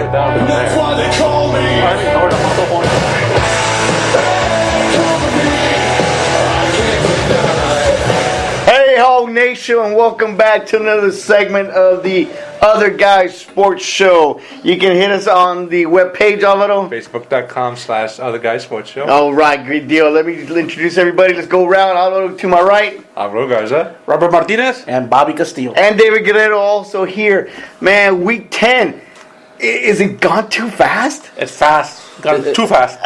it down from there. Or the muscle phone. Hey ho nation, and welcome back to another segment of the Other Guys Sports Show. You can hit us on the webpage, Alvaro. Facebook.com/otherguysports show. All right, great deal. Let me introduce everybody. Let's go around. Alvaro to my right. Alvaro Garza. Robert Martinez and Bobby Castillo. And David Guerrero also here. Man, week 10. Is it gone too fast? It's fast. Too fast.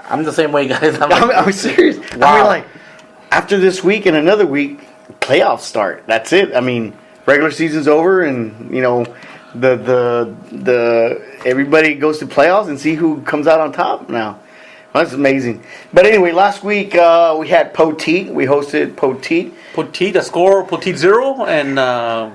I'm the same way, guys. I'm serious. Wow. I mean, like, after this week and another week, playoffs start. That's it. I mean, regular season's over, and you know, the everybody goes to playoffs and see who comes out on top now. Well, that's amazing. But anyway, last week we had Poteet. We hosted Poteet. Poteet, a score, Poteet 0 and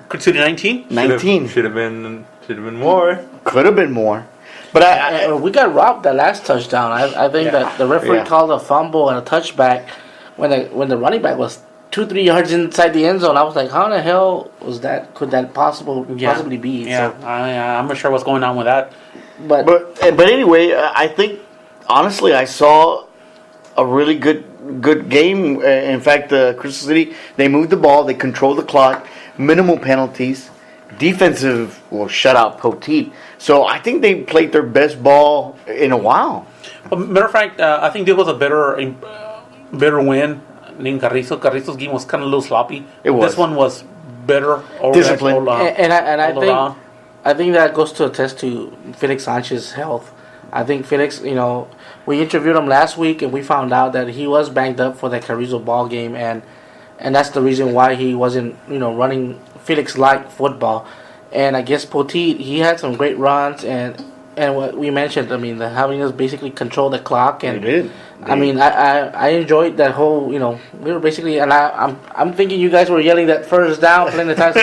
Creek City 19. 19. Should have been more. Could have been more. But we got robbed that last touchdown. I think that the referee called a fumble and a touchback when the running back was 2-3 yards inside the end zone. I was like, how the hell was that? Could that possibly be? Yeah, So, I'm not sure what's going on with that. but anyway, I think honestly I saw a really good game. In fact, Crystal City, they moved the ball, they controlled the clock, minimal penalties, defensive shutout Poteet. So I think they played their best ball in a while. But matter of fact, I think this was a better win than Carrizo. Carrizo's game was kind of a little sloppy. It was. This one was better. Disciplined. I think that goes to attest to Felix Sanchez's health. I think Felix, we interviewed him last week and we found out that he was banged up for that Carrizo ball game, and that's the reason why he wasn't running Felix-like football. And I guess Poteet, he had some great runs, and what we mentioned, I mean, having us basically control the clock. And They did. I mean, I enjoyed that whole, we were basically, and I'm thinking you guys were yelling that first down plenty of times.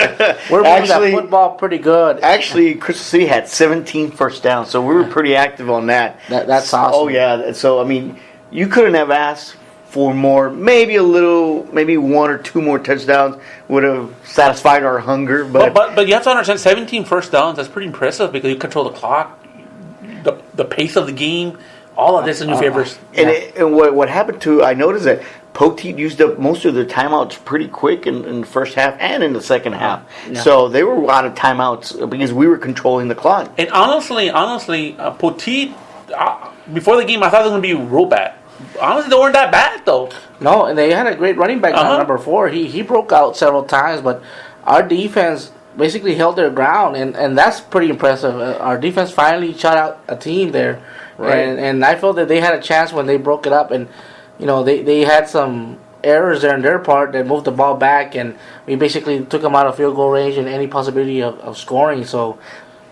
We're moving that football pretty good. Actually, Crystal City had 17 first downs, so we were pretty active on that. That's awesome. Oh yeah, so I mean, you couldn't have asked for more. Maybe one or two more touchdowns would have satisfied our hunger. But you have to understand, 17 first downs, that's pretty impressive because you control the clock, the pace of the game. All of this in your favors. And what happened I noticed that Poteet used up most of their timeouts pretty quick in the first half and in the second half. Yeah. So they were out of timeouts because we were controlling the clock. And honestly, Poteet, before the game, I thought it was going to be real bad. Honestly, they weren't that bad, though. No, and they had a great running back, number 4. He broke out several times, but our defense basically held their ground, and that's pretty impressive. Our defense finally shut out a team there. Right. And I felt that they had a chance when they broke it up, and they had some errors there on their part that moved the ball back, and we basically took them out of field goal range and any possibility of scoring. So,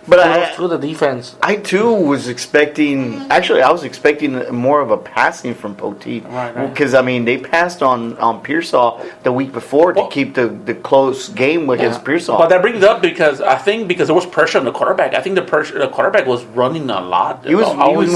to the defense. I too was expecting. Actually, I was expecting more of a passing from Poteet, Right. Because I mean, they passed on Pearsall the week before to keep the close game against Pearsall. But that brings up because there was pressure on the quarterback. I think the quarterback was running a lot. He was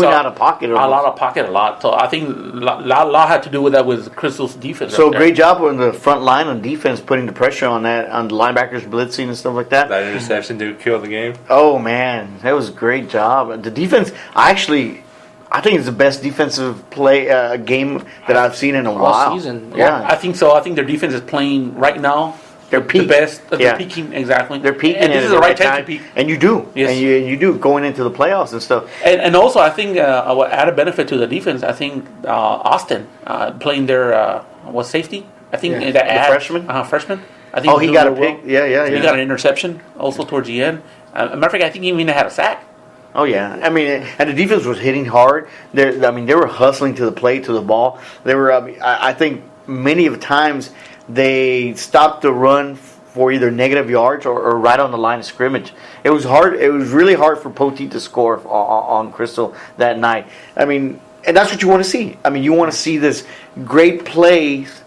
out of pocket. A lot. So I think a lot had to do with that with Crystal's defense. So right there. great job on the front line on defense, putting the pressure on the linebackers blitzing and stuff like that. That interception to kill the game. Oh man, that was a great job. The defense, I think it's the best defensive game that I've seen in a while. Season. Yeah, I think so. I think their defense is playing right now. They're peaking. The best. They're peaking, exactly. They're peaking, and this is the right time to peak. And you do, Yes. and you do going into the playoffs and stuff. And also, I think what added benefit to the defense, I think Austin playing their safety. I think Yeah. that The freshman? Freshman. I think Oh, he got a pick. Yeah. He got an interception also towards the end. Matter of fact, I think he even had a sack. Oh yeah, I mean, and the defense was hitting hard. They were hustling to the plate, to the ball. They were. I think many of the times they stopped the run for either negative yards or right on the line of scrimmage. It was hard. It was really hard for Poteet to score on Crystal that night. I mean, and that's what you want to see. I mean, you want to see this great plays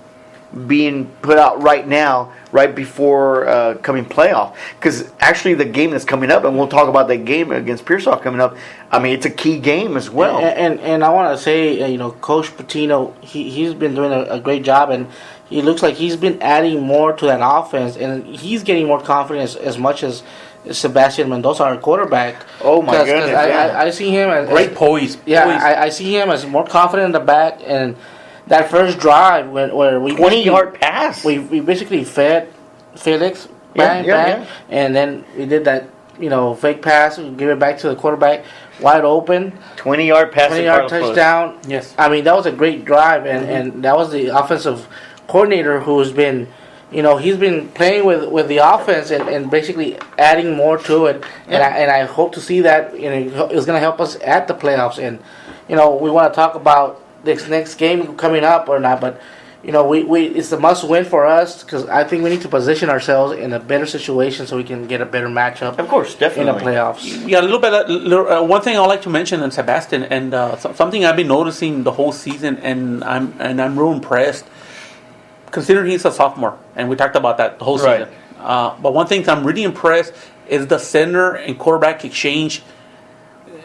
being put out right now, right before coming playoff. Because actually the game that's coming up, and we'll talk about that game against Pearsall coming up, I mean, it's a key game as well. And I want to say, Coach Patino, he's been doing a great job, and he looks like he's been adding more to that offense, and he's getting more confidence as much as Sebastian Mendoza, our quarterback. Oh, my 'Cause goodness, yeah. I see him as Great poise. Yeah, Poise. I see him as more confident in the back, and that first drive where we 20-yard pass. we basically fed Felix, Yeah, bang, yeah, bang, and then we did that, fake pass, we give it back to the quarterback, wide open, 20-yard pass. 20-yard to Carlos touchdown. Yes. I mean, that was a great drive, and that was the offensive coordinator who's been, he's been playing with the offense and basically adding more to it, Yeah. and I hope to see that, it's going to help us at the playoffs, and, we want to talk about this next game coming up or not, but we it's a must win for us because I think we need to position ourselves in a better situation so we can get a better matchup Of course, in the definitely. playoffs. Yeah, a little bit. One thing I'd like to mention in Sebastian, and something I've been noticing the whole season, and I'm real impressed, considering he's a sophomore, and we talked about that the whole Right. season. But one thing I'm really impressed is the center and quarterback exchange.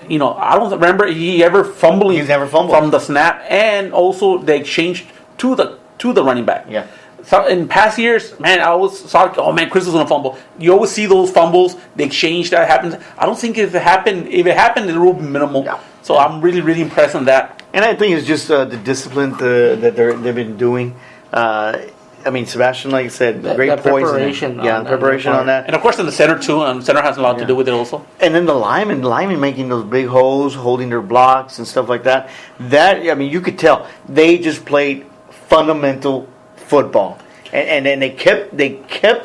I don't remember he ever fumbling. He's never fumbled. From the snap, and also the exchange to the running back. Yeah. So in past years, man, I always thought, oh man, Chris is gonna fumble. You always see those fumbles, the exchange that happens. I don't think if it happened, it will be minimal. Yeah. So I'm really, really impressed on that. And I think it's just the discipline that they've been doing. Sebastian, like I said, great that poise. preparation Yeah, on that preparation part. on that. And of course, in the center too. Center has a lot to do with it also. And then the linemen making those big holes, holding their blocks and stuff like that. You could tell they just played fundamental football, and then they kept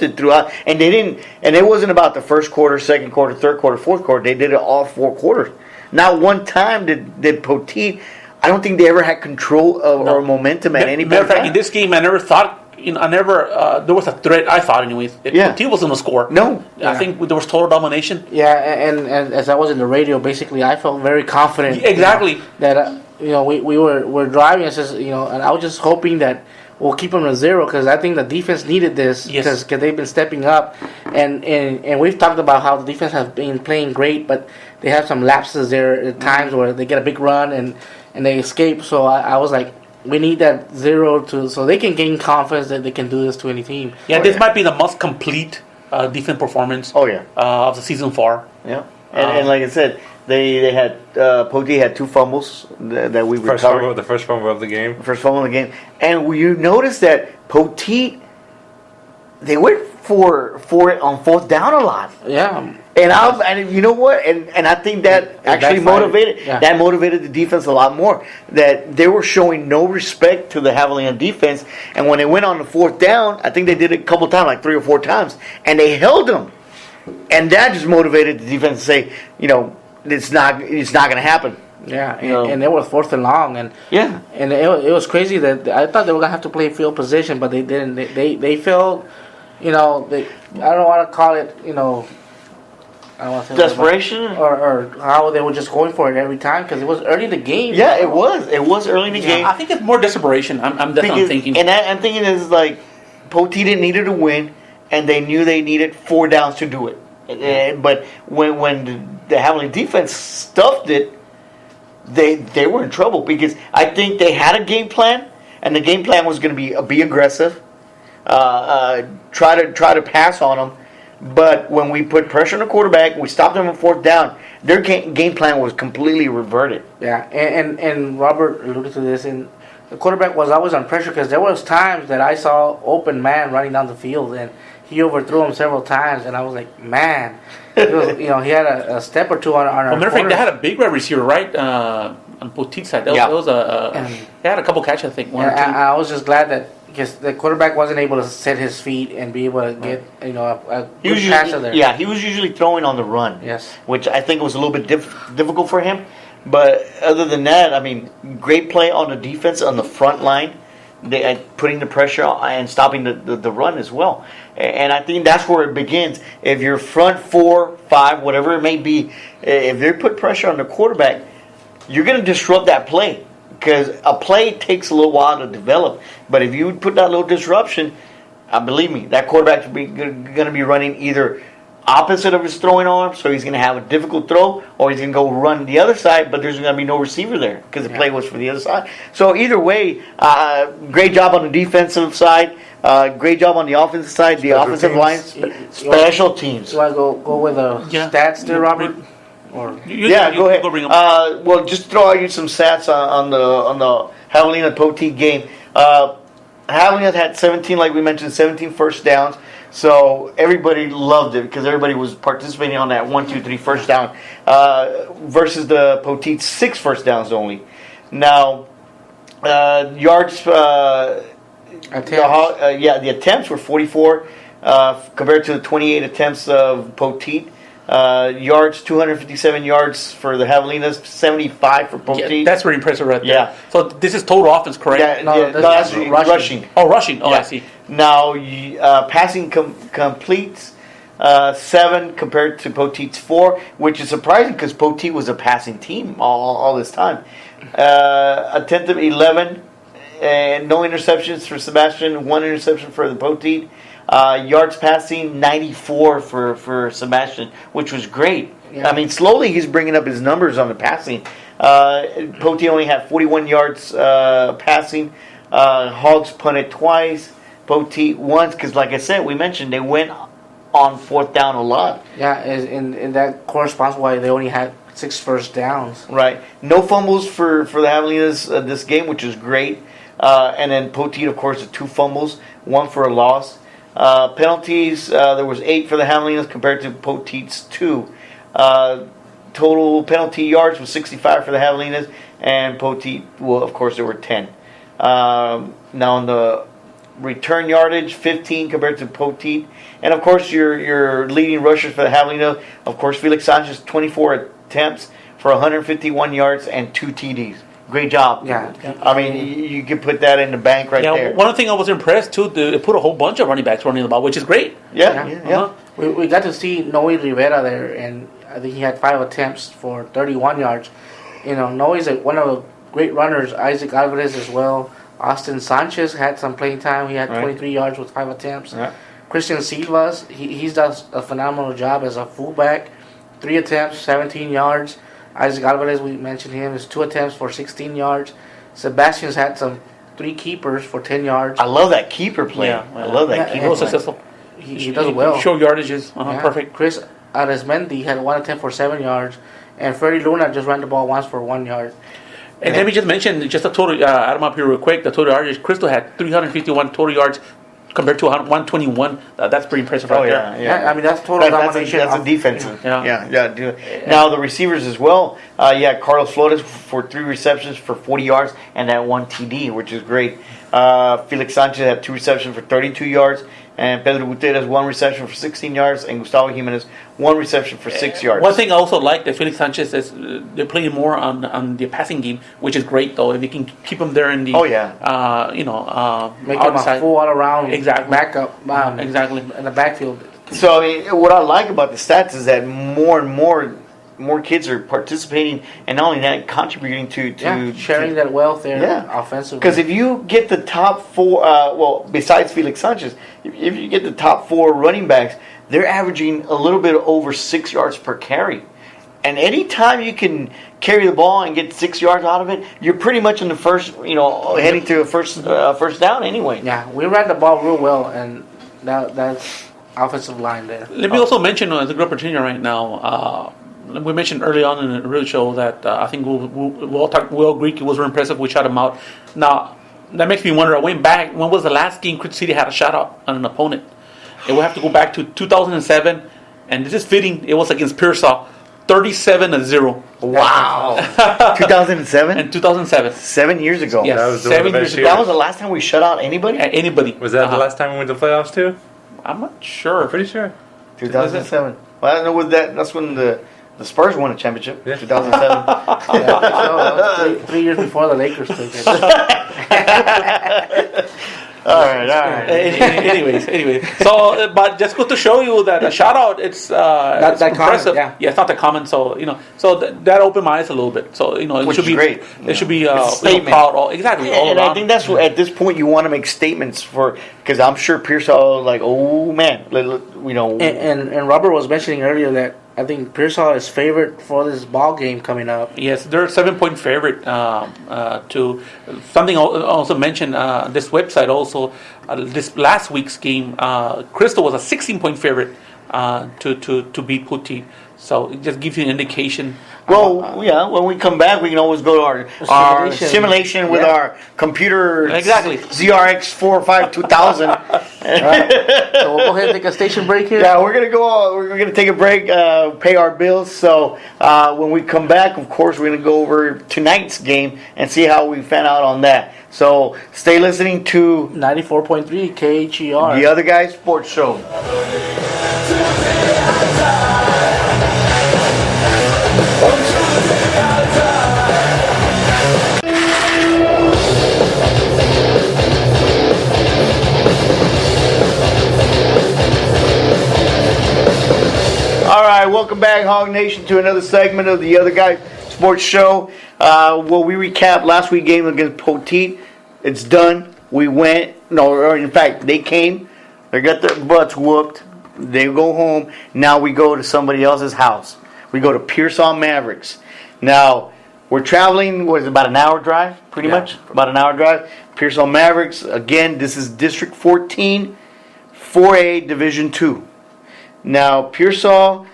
it throughout. And they didn't. And it wasn't about the first quarter, second quarter, third quarter, fourth quarter. They did it all 4 quarters. Not one time did Poteet. I don't think they ever had control of or momentum at any Matter point. of fact, in this game, I never thought. There was a threat. I thought, anyways. Yeah. He wasn't a score. No. I think there was total domination. Yeah, and as I was in the radio, basically, I felt very confident. Exactly. That we were driving. And I was just hoping that we'll keep them to 0 because I think the defense needed this because Yes. they've been stepping up, and we've talked about how the defense has been playing great, but they have some lapses there at times where they get a big run and they escape. So I was like, we need that 0 so they can gain confidence that they can do this to any team. Yeah, this might be the most complete defense performance. Oh, yeah. Of the season far. Yeah, and like I said, they had Poteet had 2 fumbles that we First recovered. fumble, the first fumble of the game. First fumble in the game, and you notice that Poteet, they went for it on 4th down a lot. Yeah, And you know what? And I think that actually backfired. motivated the defense a lot more. That they were showing no respect to the Javelina defense, and when they went on the 4th down, I think they did it a couple times, like 3 or 4 times, and they held them, and that just motivated the defense to say, it's not going to happen. yeah, You know. and they were 4th and long, and Yeah. and it was crazy that I thought they were gonna have to play field position, but they didn't. They felt, I don't want to call it, I don't want to say Desperation. or how they were just going for it every time because it was early in the game. Yeah, it was. It was early in the game. I think it's more desperation. I'm definitely thinking. And I'm thinking is like Poteet needed to win, and they knew they needed 4 downs to do it. But when the Javelina defense stuffed it, they were in trouble because I think they had a game plan, and the game plan was going to be aggressive, try to pass on them. But when we put pressure on the quarterback, we stopped them on 4th down. Their game plan was completely reverted. Yeah, and Robert alluded to this, and the quarterback was always on pressure because there was times that I saw open man running down the field, and he overthrew him several times, and I was like, man, he had a step or two on our Well, matter of fact, they corners. had a big wide receiver, right? On Poteet's side. That Yeah. was they had a couple catches, I think. One or two. I was just glad that because the quarterback wasn't able to set his feet and be able to get a good passer there. Yeah, he was usually throwing on the run. Yes. Which I think was a little bit difficult for him. But other than that, great play on the defense on the front line, putting the pressure on and stopping the run as well. And I think that's where it begins. If you're front 4, 5, whatever it may be, if they put pressure on the quarterback, you're going to disrupt that play. Because a play takes a little while to develop. But if you put that little disruption, believe me, that quarterback is going to be running either opposite of his throwing arm, so he's going to have a difficult throw, or he's going to go run the other side, but there's going to be no receiver there because the play was for the other side. So either way, great job on the defensive side, great job on the offensive side, the offensive line, special teams. You want to go with the stats there, Robert? Or Go ahead. Go bring 'em. Well, just throw out you some stats on the Javelina Poteet game. Javelina had 17, like we mentioned, 17 first downs. So everybody loved it because everybody was participating on that 1, 2, 3 first down versus the Poteet 6 first downs only. Now, yards, the attempts were 44 compared to the 28 attempts of Poteet. Yards, 257 yards for the Javelinas, 75 for Poteet. Yeah, that's very impressive right there. Yeah. So this is total offense, correct? That's rushing. Oh, rushing. Oh, Yeah. I see. Now, passing completes 7 compared to Poteet's 4, which is surprising because Poteet was a passing team all this time. Attentive 11, and no interceptions for Sebastian, 1 interception for the Poteet. Yards passing 94 for Sebastian, which was great. Yeah. I mean, slowly he's bringing up his numbers on the passing. Poteet only had 41 yards passing. Hogs punted twice. Poteet once, because like I said, we mentioned they went on 4th down a lot. Yeah, and that corresponds why they only had 6 first downs. Right. No fumbles for the Javelinas this game, which is great. And then Poteet, of course, 2 fumbles, 1 for a loss. Penalties, there was 8 for the Javelinas compared to Poteet's 2. Total penalty yards was 65 for the Javelinas, and Poteet, well, of course, there were 10. Now on the return yardage, 15 compared to Poteet. And of course, your leading rushers for the Javelina, of course, Felix Sanchez, 24 attempts for 151 yards and 2 TDs. Great job. Yeah. I mean, you could put that in the bank right there. One thing I was impressed too, they put a whole bunch of running backs running the ball, which is great. Yeah. We got to see Noe Rivera there, and I think he had 5 attempts for 31 yards. You know, Noe's one of the great runners. Isaac Alvarez as well. Austin Sanchez had some playing time. He had 23 yards with 5 attempts. Right. Christian Silvas, he's does a phenomenal job as a fullback. 3 attempts, 17 yards. Isaac Alvarez, we mentioned him, is 2 attempts for 16 yards. Sebastian's had 3 keepers for 10 yards. I love that keeper play. Yeah. I love that Yeah, keeper Real play. successful. He does well. Short yardages. Yeah. Perfect. Chris Aresmendi had 1 attempt for 7 yards. And Freddie Luna just ran the ball once for 1 yard. And let me just mention, just a total, add them up here real quick, the total yardage. Crystal had 351 total yards compared to 121. That's pretty impressive right there. Yeah, I mean, that's total domination. That's a of- defensive. Yeah. Now the receivers as well. Carlos Flores for 3 receptions for 40 yards and that 1 TD, which is great. Felix Sanchez had 2 receptions for 32 yards, and Pedro Gutierrez 1 reception for 16 yards, and Gustavo Jimenez 1 reception for 6 yards. One thing I also like that Felix Sanchez is they're playing more on the passing game, which is great though. If you can keep him there in the Make him outside. a full all-around Exactly. backup Exactly. in the backfield. So I mean, what I like about the stats is that more and more kids are participating, and not only that, contributing to sharing that wealth there Yeah. offensively. Because if you get the top 4, besides Felix Sanchez, if you get the top 4 running backs, they're averaging a little bit over 6 yards per carry. And anytime you can carry the ball and get 6 yards out of it, you're pretty much in the first, heading to a first down anyway. Yeah, we ran the ball real well, and that's offensive line there. Let me also mention, as a good opportunity right now, we mentioned early on in the real show that I think we'll talk. Will Greek was very impressive. We shot him out. Now that makes me wonder. I went back. When was the last game Crystal City had a shot out on an opponent? And we'll have to go back to 2007, and this is fitting. It was against Pearsall, 37-0. Wow. 2007? In 2007. 7 years ago. Yes, That was the 7 best years year. ago. That was the last time we shut out anybody? Anybody. Was that the last time we went to playoffs too? I'm not sure. I'm pretty sure. 2007. Well, I know with that. That's when the Spurs won a championship. Yeah. 2007. So, 3 years before the Lakers took it. All right. Anyways. So, but just go to show you that a shout out, it's That it's common, impressive. yeah. It's not that common. So that opened my eyes a little bit. So it Which should is be great. It should be It's a statement. proud. Exactly. All And around. I think that's what, at this point, you want to make statements for, because I'm sure Pearsall, like, oh man, And Robert was mentioning earlier that I think Pearsall is favored for this ball game coming up. Yes, they're a 7-point favorite. To something also mentioned, this website also this last week's game, Crystal was a 16-point favorite to beat Putti. So it just gives you an indication. well, yeah, when we come back, we can always go to our simulation with Yeah. our computer. Exactly. ZRX 45 2000. So we'll go ahead and take a station break here. Yeah, we're gonna take a break, pay our bills. So when we come back, of course, we're gonna go over tonight's game and see how we fan out on that. So stay listening to 94.3 KHER. the Other Guys Sports Show. All right, welcome back, Hog Nation, to another segment of the Other Guy Sports Show. Well, we recapped last week's game against Poteet. It's done. We went. No, or in fact, they came. They got their butts whooped. They go home. Now we go to somebody else's house. We go to Pearsall Mavericks. Now, we're traveling, what is it, about an hour drive, pretty much? About an hour drive. Pearsall Mavericks, again, this is District 14, 4A, Division 2. Now, Pearsall,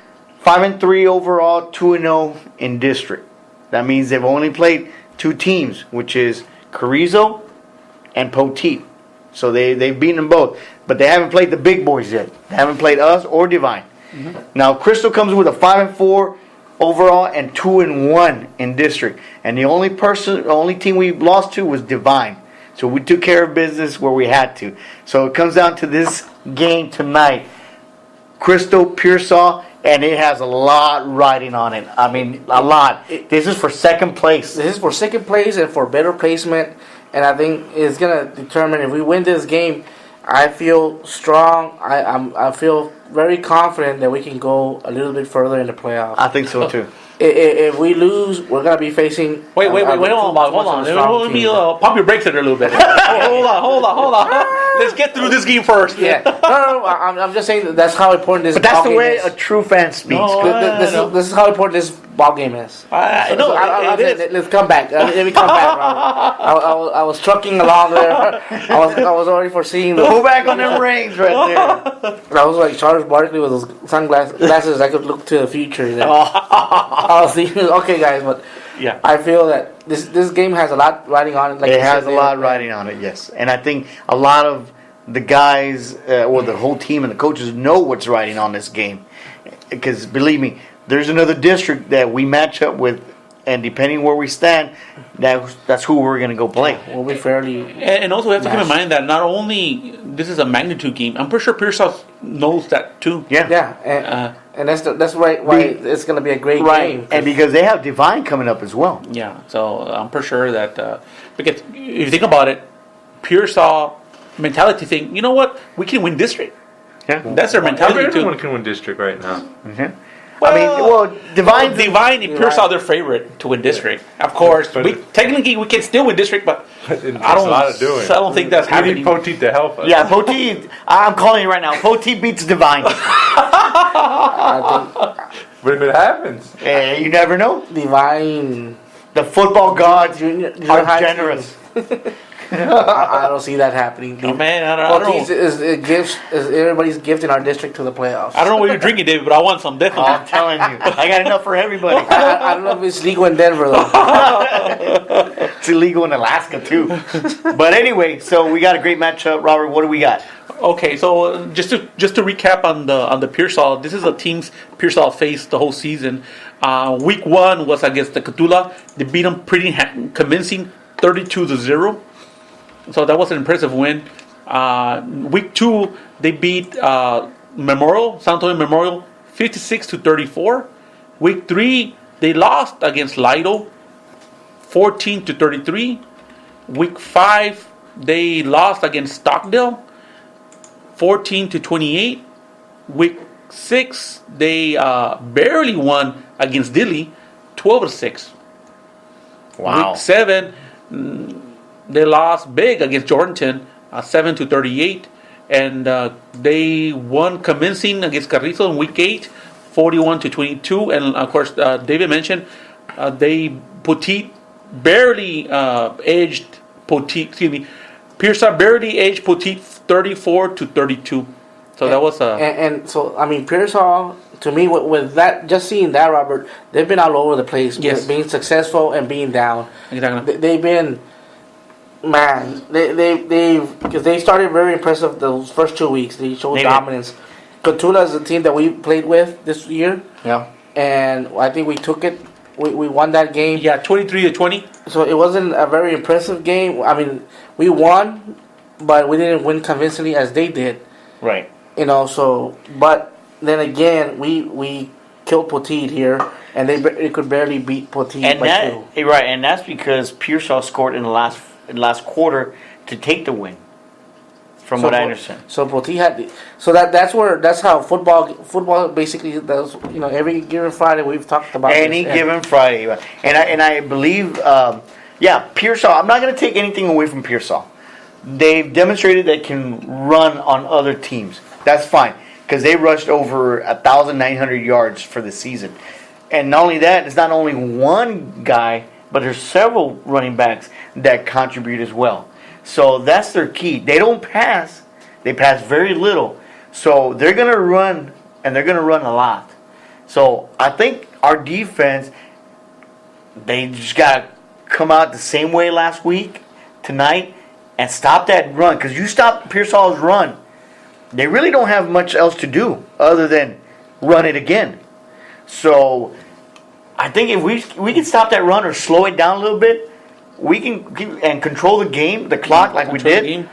5-3 overall, 2-0 in district. That means they've only played two teams, which is Carrizo and Poteet. So they've beaten them both. But they haven't played the big boys yet. They haven't played us or Divine. Now, Crystal comes with a 5-4 overall and 2-1 in district. And the only team we lost to was Divine. So we took care of business where we had to. So it comes down to this game tonight. Crystal, Pearsall, and it has a lot riding on it. I mean, a lot. This is for second place. This is for second place and for better placement. And I think it's going to determine if we win this game. I feel strong. I feel very confident that we can go a little bit further in the playoffs. I think so too. If we lose, we're going to be facing... Wait, hold on. Let me pump your brakes there a little bit. Hold on. Let's get through this game first. Yeah. No. I'm just saying that's how important this But that's ball the game way is. a true fan speaks. No. This is how important this ball game is. Let's come back. Let me come back, Robert. I was trucking along there. I was already foreseeing the... Go back on them rings right there. I was like Charles Barkley with those sunglasses. I could look to the future. There. I was thinking, okay, guys, but Yeah. I feel that this game has a lot riding on it. Like It you has said a lot there. riding on it, yes. And I think a lot of the guys, or the whole team and the coaches know what's riding on this game. Because believe me, there's another district that we match up with, and depending where we stand, that's who we're going to go play. We'll be fairly. And also, we have to keep in mind that not only this is a magnitude game, I'm pretty sure Pearsall knows that too. Yeah. And that's right. Why it's going to be a great Right. game. And because they have Divine coming up as well. Yeah, so I'm pretty sure that because if you think about it, Pearsall mentality thing. You know what? We can win district. Yeah. That's their mentality Everyone too. can win district right now. Divine. Divine and Pearsall their favorite to win district. Of course, But technically we can still win district, but It's I don't. a lot of doing. I don't think that's We need happening. Poteet to help us. Yeah, Poteet. I'm calling you right now. Poteet beats Divine. But if it happens, You never know. Divine The football gods junior are high generous. I don't see that happening. Oh, man, I don't know. Poteet is everybody's gift in our district to the playoffs. I don't know what you're drinking, David, but I want some Oh, definitely. I'm telling you, I got enough for everybody. I don't know if it's legal in Denver though. It's illegal in Alaska too. But anyway, so we got a great matchup, Robert. What do we got? Okay, so just to recap on the Pearsall, this is a teams Pearsall faced the whole season. Week 1 was against the Cthulhu. They beat them pretty convincing, 32-0. So that was an impressive win. Week 2 they beat Memorial, San Antonio Memorial, 56-34. Week 3 they lost against Lido, 14-33. Week 5 they lost against Stockdale, 14-28. Week 6, they barely won against Dilly, 12-6. Wow. Week 7, they lost big against Jordanton, 7-38, and they won convincing against Carrizo in week 8, 41-22. And of course, David mentioned they Poteet barely edged Poteet. Excuse me, Pearsall barely edged Poteet 34-32. So that was a and so I mean Pearsall, to me, with that, just seeing that, Robert, they've been all over the place, Yes. being successful and being down. exactly. They've been, man, because they started very impressive those first 2 weeks. They showed They did. dominance. Cotula is the team that we played with this year, Yeah. and I think we took it. We won that game. Yeah, 23-20. So it wasn't a very impressive game. I mean, we won, but we didn't win convincingly as they did. Right. You know, so, but then again, we killed Poteet here, and they could barely beat Poteet And by that 2. right, and that's because Pearsall scored in the last quarter to take the win. From what I understand. So Poteet had, that's how football basically does. You know, every given Friday we've talked about Any this. given Friday, and I believe, Pearsall. I'm not going to take anything away from Pearsall. They've demonstrated they can run on other teams. That's fine because they rushed over 1,900 yards for the season, and not only that, it's not only one guy, but there's several running backs that contribute as well. So that's their key. They don't pass; they pass very little. So they're going to run, and they're going to run a lot. So I think our defense, they just got to come out the same way last week, tonight, and stop that run. Because you stop Pearsall's run, they really don't have much else to do other than run it again. So I think if we can stop that run or slow it down a little bit, we can and control the game, the clock, like we Control the did. game.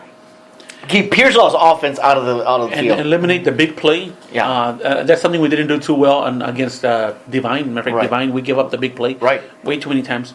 Keep Pearsall's offense out of the And field. eliminate the big play. Yeah. That's something we didn't do too well against Divine. Matter of fact, Right. Divine, we give up the big play. Right. Way too many times.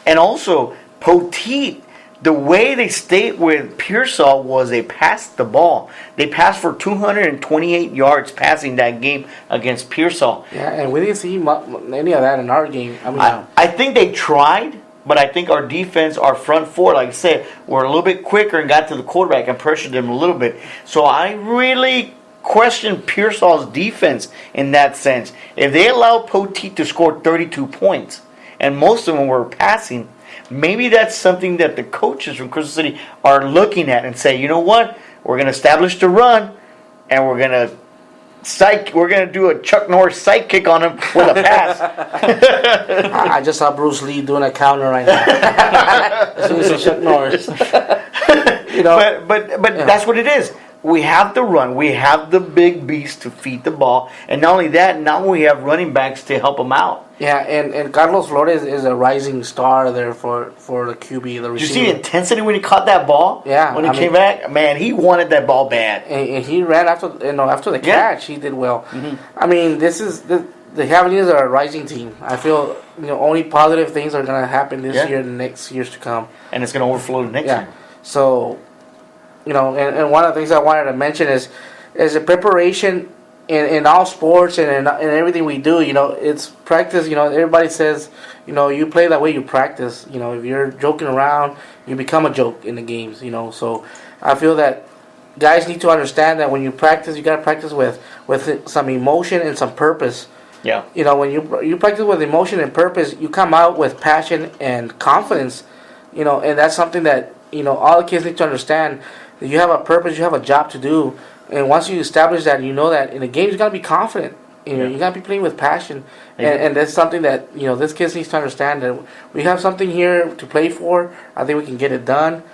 And also, Poteet, the way they stayed with Pearsall was they passed the ball. They passed for 228 yards passing that game against Pearsall. Yeah, and we didn't see any of that in our game. I mean, I think they tried, but I think our defense, our front four, like I said, were a little bit quicker and got to the quarterback and pressured them a little bit. So I really question Pearsall's defense in that sense. If they allowed Poteet to score 32 points, and most of them were passing, maybe that's something that the coaches from Crystal City are looking at and say, you know what, we're going to establish the run, and we're going to do a Chuck Norris sight kick on him with a pass. I just saw Bruce Lee doing a counter right now. As soon as he Chuck Norris. You know, But that's what it is. We have the run. We have the big beast to feed the ball. And not only that, now we have running backs to help them out. yeah, and Carlos Flores is a rising star there for the QB, the Did you receiver. see the intensity when he caught that ball? Yeah, When he I came mean- back? Man, he wanted that ball bad. And he ran after the Yeah. catch. He did well. I mean, this is the Javelinas are a rising team. I feel only positive things are gonna happen this Yeah. year and the next years to come. And it's going to overflow to next Yeah. year. So, and one of the things I wanted to mention is the preparation in all sports and in everything we do. It's practice. Everybody says, you play that way you practice. If you're joking around, you become a joke in the games. So I feel that guys need to understand that when you practice, you got to practice with some emotion and some purpose. Yeah. When you practice with emotion and purpose, you come out with passion and confidence. And that's something that all the kids need to understand. That you have a purpose, you have a job to do, and once you establish that, you know that in the game you got to be confident. You got to be playing with passion, and that's something that this kids needs to understand that we have something here to play for. I think we can get it done.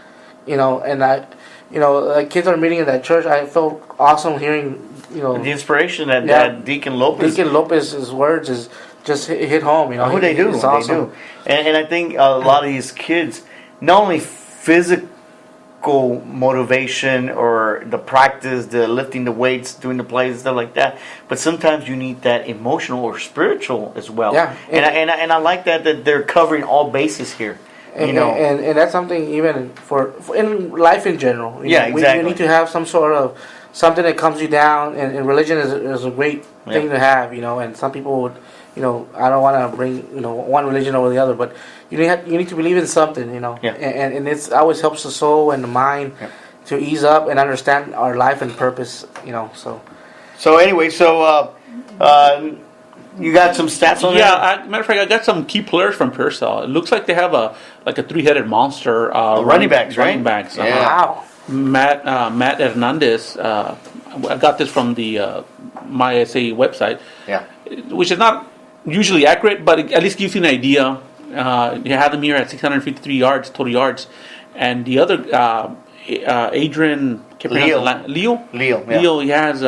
And like kids are meeting in that church. I felt awesome hearing The inspiration that Yeah. Deacon Lopez. Deacon Lopez's words is just hit home. Oh, they do. It's They awesome. do. And I think a lot of these kids, not only physical motivation or the practice, the lifting the weights, doing the plays and stuff like that, but sometimes you need that emotional or spiritual as well. Yeah. And I like that they're covering all bases here. And, You know. and that's something even for in life in general. You Yeah, know, exactly. You need to have some sort of something that calms you down, and religion is a great thing Yeah. to have. You know, and some people would, you know, I don't want to bring one religion over the other, but you need to believe in something. You know, Yeah. and it's always helps the soul and the mind Yeah. to ease up and understand our life and purpose. You know, so. So anyway, you got some stats on Yeah, that? matter of fact, I got some key players from Pearsall. It looks like they have a three-headed monster. Running backs, right? Running backs. Yeah. Wow. Matt Hernandez. I got this from the MySA website, Yeah. which is not usually accurate, but it at least gives you an idea. You have them here at 653 yards, total yards, and the other Adrian Leo. Yeah. Leo. He has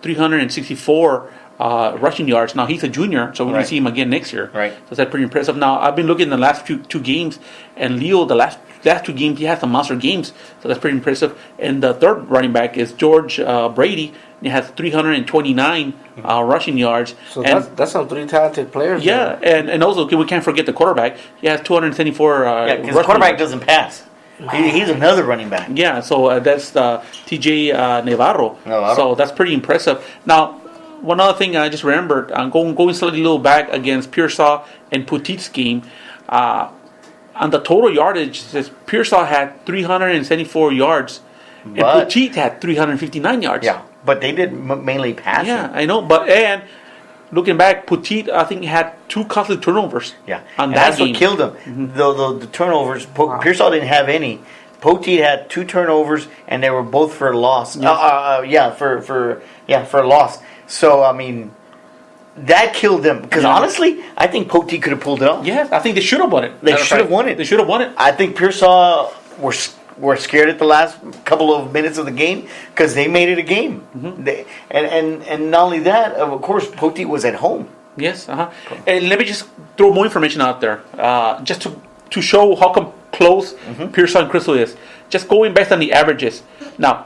364 rushing yards. Now he's a junior, so we're going Right. to see him again next year. Right. So that's pretty impressive. Now I've been looking at the last two games, and Leo, the last two games, he has some monster games, so that's pretty impressive. And the third running back is George Brady. He has 329 rushing yards. So and that's some three talented players. yeah, and also we can't forget the quarterback. He has 274. Yeah, because the rushing quarterback yards. doesn't pass. He's another running back. Yeah, so that's TJ Navarro. Navarro. So that's pretty impressive. Now, one other thing I just remembered, going slightly a little back against Pearsall and Poteet's game, on the total yardage, it says Pearsall had 374 yards, and But- Poteet had 359 yards. Yeah, but they did mainly passing. Yeah, I know. And looking back, Poteet, I think, had 2 costly turnovers. Yeah, on and that that's game. what killed them. The turnovers. Pearsall didn't have any. Poteet had 2 turnovers, and they were both for a loss. For a loss. So I mean, that killed them. Because Yeah. honestly, I think Poteet could have pulled it off. Yes, I think they should have won it. They Matter of should have fact, won it. They should have won it. I think Pearsall were scared at the last couple of minutes of the game because they made it a game. They, and not only that, of course, Poteet was at home. Yes, And let me just throw more information out there, just to show how close Pearsall and Crystal is. Just going based on the averages. Now,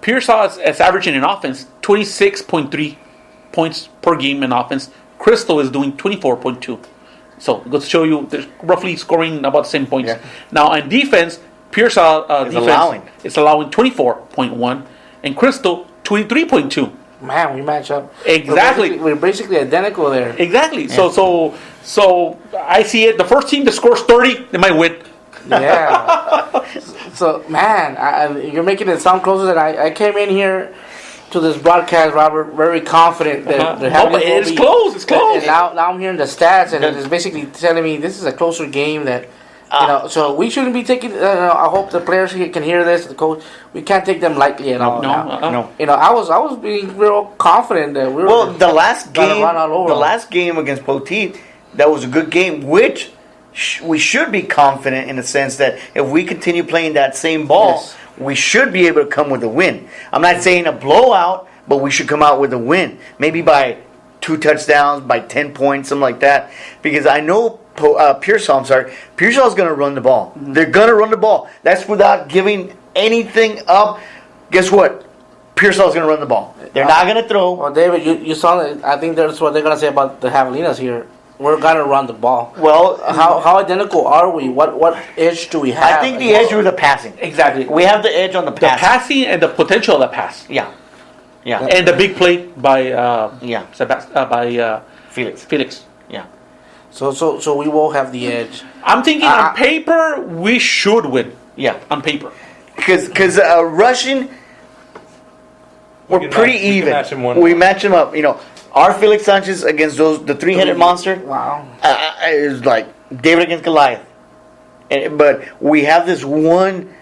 Pearsall is averaging in offense 26.3 points per game in offense. Crystal is doing 24.2. So it goes to show you they're roughly scoring about the same points. Yeah. Now, in defense, Pearsall is allowing 24.1, and Crystal 23.2. Man, we match up. Exactly. We're basically identical there. Exactly. So I see it. The first team that scores 30, they might win. Yeah. So, man, you're making it sound closer than I came in here to this broadcast, Robert, very confident that the No, but it's close. It's close. And now I'm hearing the stats, and it's basically telling me this is a closer game that. So we shouldn't be taking. I hope the players can hear this. The coach, we can't take them lightly at all. now. No. I was being real confident that we were. Well, the last gonna game, run all over the them. last game against Poteet, that was a good game. Which we should be confident in the sense that if we continue playing that same ball, Yes. we should be able to come with a win. I'm not saying a blowout, but we should come out with a win. Maybe by 2 touchdowns, by 10 points, something like that. Because I know Pearsall is going to run the ball. They're going to run the ball. That's without giving anything up. Guess what? Pearsall is going to run the ball. They're not going to throw. Well, David, you saw that. I think that's what they're gonna say about the Javelinas here. We're gonna run the ball. Well, How identical are we? What edge do we have? I think the edge was the passing. Exactly. We have the edge on the The passing. passing and the potential of the pass. Yeah. Yeah. And the big play by Yeah. Felix. Felix. Yeah. So we will have the edge. I'm thinking on paper we should win. Yeah. On paper. Because Russian, we're can pretty match- we can even. match them one We to one. match them up. Our Felix Sanchez against the 3-headed monster Wow. is like David against Goliath. But we have this one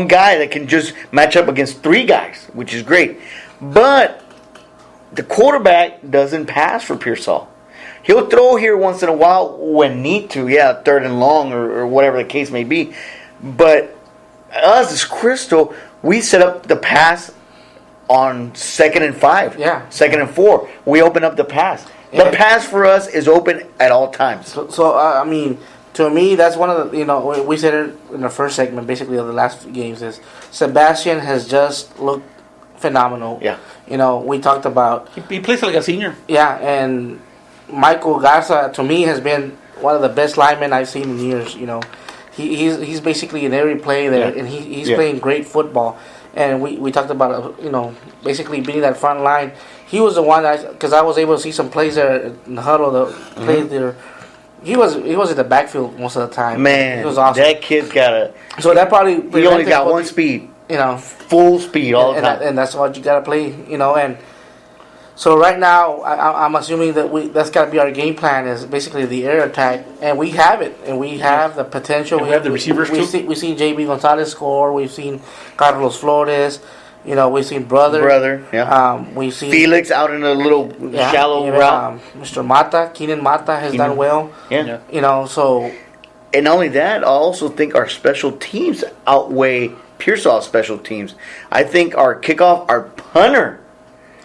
guy that can just match up against 3 guys, which is great. But the quarterback doesn't pass for Pearsall. He'll throw here once in a while when need to, 3rd and long or whatever the case may be. But us as Crystal, we set up the pass on 2nd and 5. Yeah. 2nd and 4. We open up the pass. Yeah. The pass for us is open at all times. So I mean, to me, that's one of the we said it in the first segment, basically of the last games. Is Sebastian has just looked phenomenal. Yeah. We talked about He plays like a senior. and Michael Garza to me has been one of the best linemen I've seen in years. You know, he's basically in every play there, and he's playing great football. And we talked about basically being that front line. He was the one because I was able to see some plays there in the huddle, the plays there. He was in the backfield most of the time. Man, he was awesome. that kid's got a. So that probably He only got one speed. Full speed all the time. And that's what you gotta play. And so right now I'm assuming that that's gotta be our game plan is basically the air attack, and we have it, and we have the potential. And we have the receivers too. We've seen JB Gonzalez score. We've seen Carlos Flores. We've seen Brother. Yeah. We've seen Felix out in a little shallow route. Mr. Mata, Keenan Mata has done well. Yeah. So. And not only that, I also think our special teams outweigh Pearsall's special teams. I think our kickoff, our punter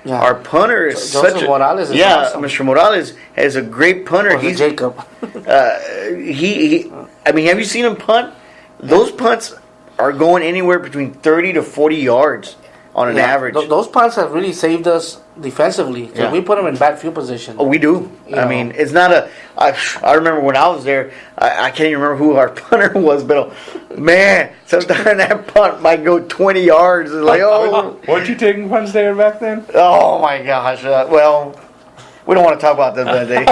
is Joseph such a Morales is awesome. Mr. Morales is a great punter. He's Jacob. He I mean, have you seen him punt? Those punts are going anywhere between 30 to 40 yards on an average. Those punts have really saved us defensively because we put them in bad field position. Oh, we do. I mean, it's not a. I remember when I was there. I can't even remember who our punter was, but man, sometimes that punt might go 20 yards. It's like, weren't you taking punts there back then? Oh my gosh! Well, we don't want to talk about that day.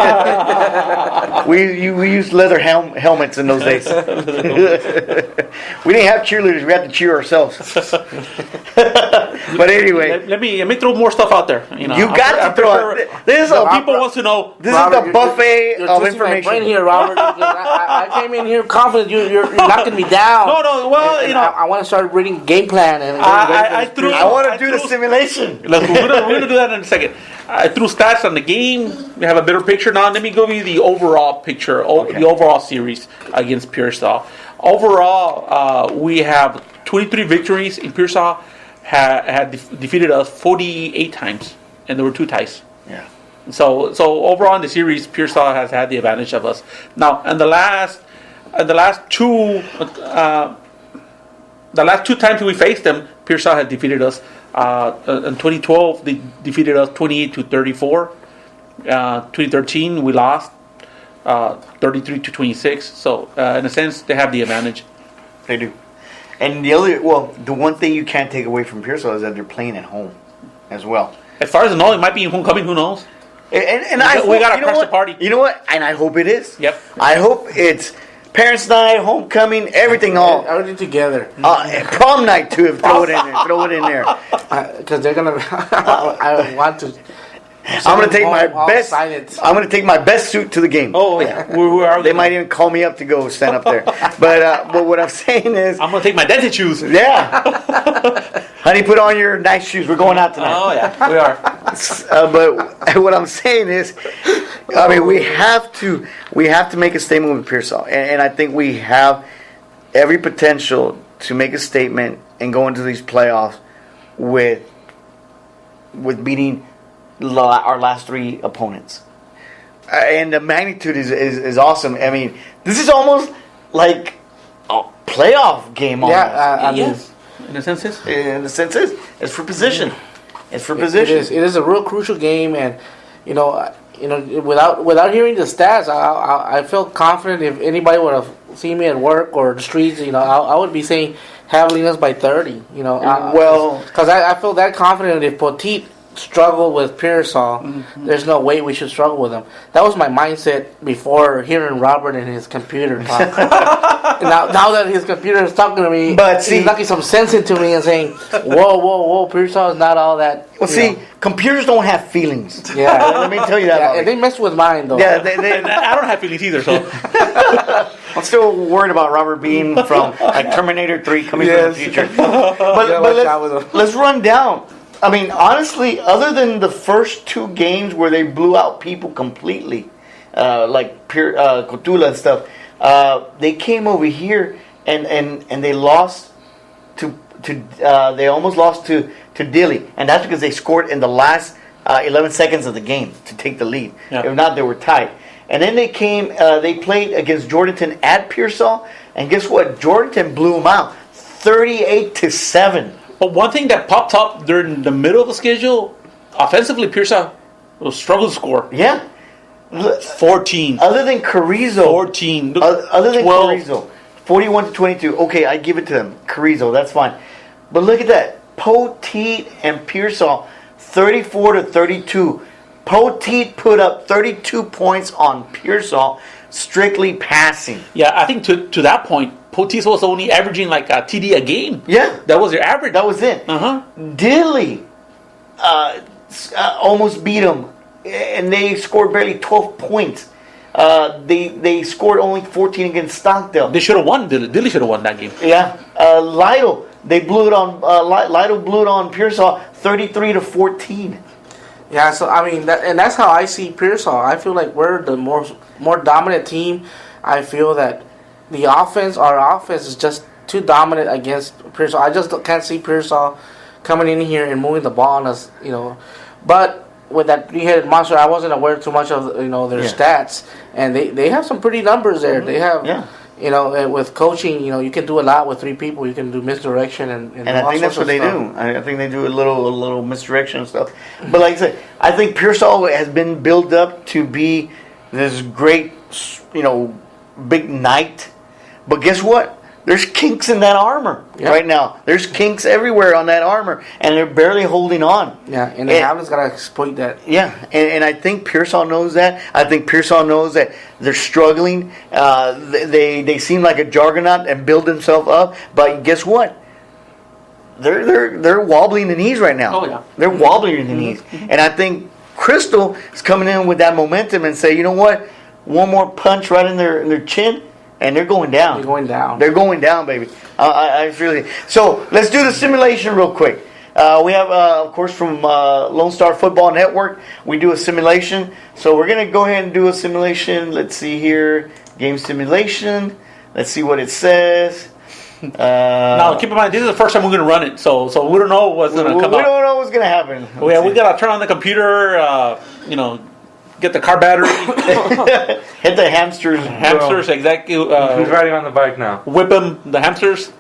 we used leather helmets in those days. We didn't have cheerleaders; we had to cheer ourselves. But anyway, let me throw more stuff out there. You got to throw it. This is people wants to know. This is the buffet of information. My brain here, Robert. I came in here confident. You're knocking me down. No. Well, I want to start reading game plan and. I want to do the simulation. We're gonna do that in a second. I threw stats on the game. We have a better picture now. Let me give you the overall picture, the overall series against Pearsall. Overall, we have 23 victories, and Pearsall had defeated us 48 times, and there were 2 ties. Yeah. So overall in the series, Pearsall has had the advantage of us. Now, in the last two times we faced them, Pearsall had defeated us. In 2012, they defeated us 28-34. 2013, we lost 33-26. So, in a sense, they have the advantage. They do. And the one thing you can't take away from Pearsall is that they're playing at home as well. As far as I know, it might be homecoming. Who knows? And we got to crush the party. You know what? And I hope it is. Yep. I hope it's parents' night, homecoming, everything everything together. Prom night too. Throw it in there. Because they're gonna. I want to. I'm gonna take my best. I'm gonna take my best suit to the game. Oh yeah, where are they? Might even call me up to go stand up there. But what I'm saying is, I'm gonna take my dancing shoes. Yeah, honey, put on your nice shoes. We're going out tonight. Oh yeah, we are. But what I'm saying is, I mean, we have to make a statement with Pearsall, and I think we have every potential to make a statement and go into these playoffs with beating our last 3 opponents. And the magnitude is awesome. I mean, this is almost like a playoff game. Yeah, yes. In a sense, it's for position. It's for position. It is a real crucial game, and without hearing the stats, I feel confident if anybody would have seen me at work or the streets, I would be saying Javelinas by 30. Because I feel that confident if Poteet struggle with Pearsall, there's no way we should struggle with them. That was my mindset before hearing Robert and his computer talk. now that his computer is talking to me, but see, he's knocking some sense into me and saying, whoa, Pearsall is not all that. Well, see, computers don't have feelings. Yeah. Let me tell you that. Yeah, they mess with mine, though. Yeah, I don't have feelings either, so. I'm still worried about Robert being from Terminator 3 coming from the future. But let's run down. I mean, honestly, other than the first 2 games where they blew out people completely, like Cotula and stuff, they came over here and they lost they almost lost to Dilley, and that's because they scored in the last 11 seconds of the game to take the lead. Yeah. If not, they were tied. And then they played against Jordanton at Pearsall, and guess what? Jordanton blew them out, 38-7. But one thing that popped up during the middle of the schedule, offensively, Pearsall struggled to score. Yeah. 14. Other than Carrizo, 14. Look, other than 12. Carrizo, 41-22. Okay, I give it to them. Carrizo, that's fine. But look at that. Poteet and Pearsall, 34-32. Poteet put up 32 points on Pearsall, strictly passing. Yeah, I think to that point, Poteet was only averaging like a TD a game. Yeah, That was their average. that was it. Uh-huh. Dilly almost beat them, and they scored barely 12 points. They scored only 14 against Stockdale. They should have won. Dilly should have won that game. Yeah, Lytle, they blew it on. Lytle blew it on Pearsall, 33-14. Yeah, so I mean, that's how I see Pearsall. I feel like we're the more dominant team. I feel that our offense is just too dominant against Pearsall. I just can't see Pearsall coming in here and moving the ball on us, But with that three-headed monster, I wasn't aware too much of their stats, and they have some pretty numbers there. They have. Yeah. With coaching, you can do a lot with three people. You can do misdirection and I all think that's sorts what of they stuff. do. I think they do a little misdirection and stuff. But like I said, I think Pearsall has been built up to be this great, big knight. But guess what? There's kinks in that armor right now. There's kinks everywhere on that armor, and they're barely holding on. Yeah, and the Hamlin's got to exploit that. Yeah, and I think Pearsall knows that. I think Pearsall knows that they're struggling. They seem like a juggernaut and build themselves up, but guess what? They're wobbling the knees right now. Oh, yeah. They're wobbling the knees, and I think Crystal is coming in with that momentum and say, you know what? One more punch right in their chin, and they're going down. They're going down. They're going down, baby. I really. So let's do the simulation real quick. We have, of course, from Lone Star Football Network, we do a simulation. So we're going to go ahead and do a simulation. Let's see here. Game simulation. Let's see what it says. Now, keep in mind, this is the first time we're going to run it, so we don't know what's going to come We out. don't know what's going to happen. We got to turn on the computer, get the car battery, Hit the hamsters. hamsters, exactly. Who's riding on the bike now? Whip them, the hamsters.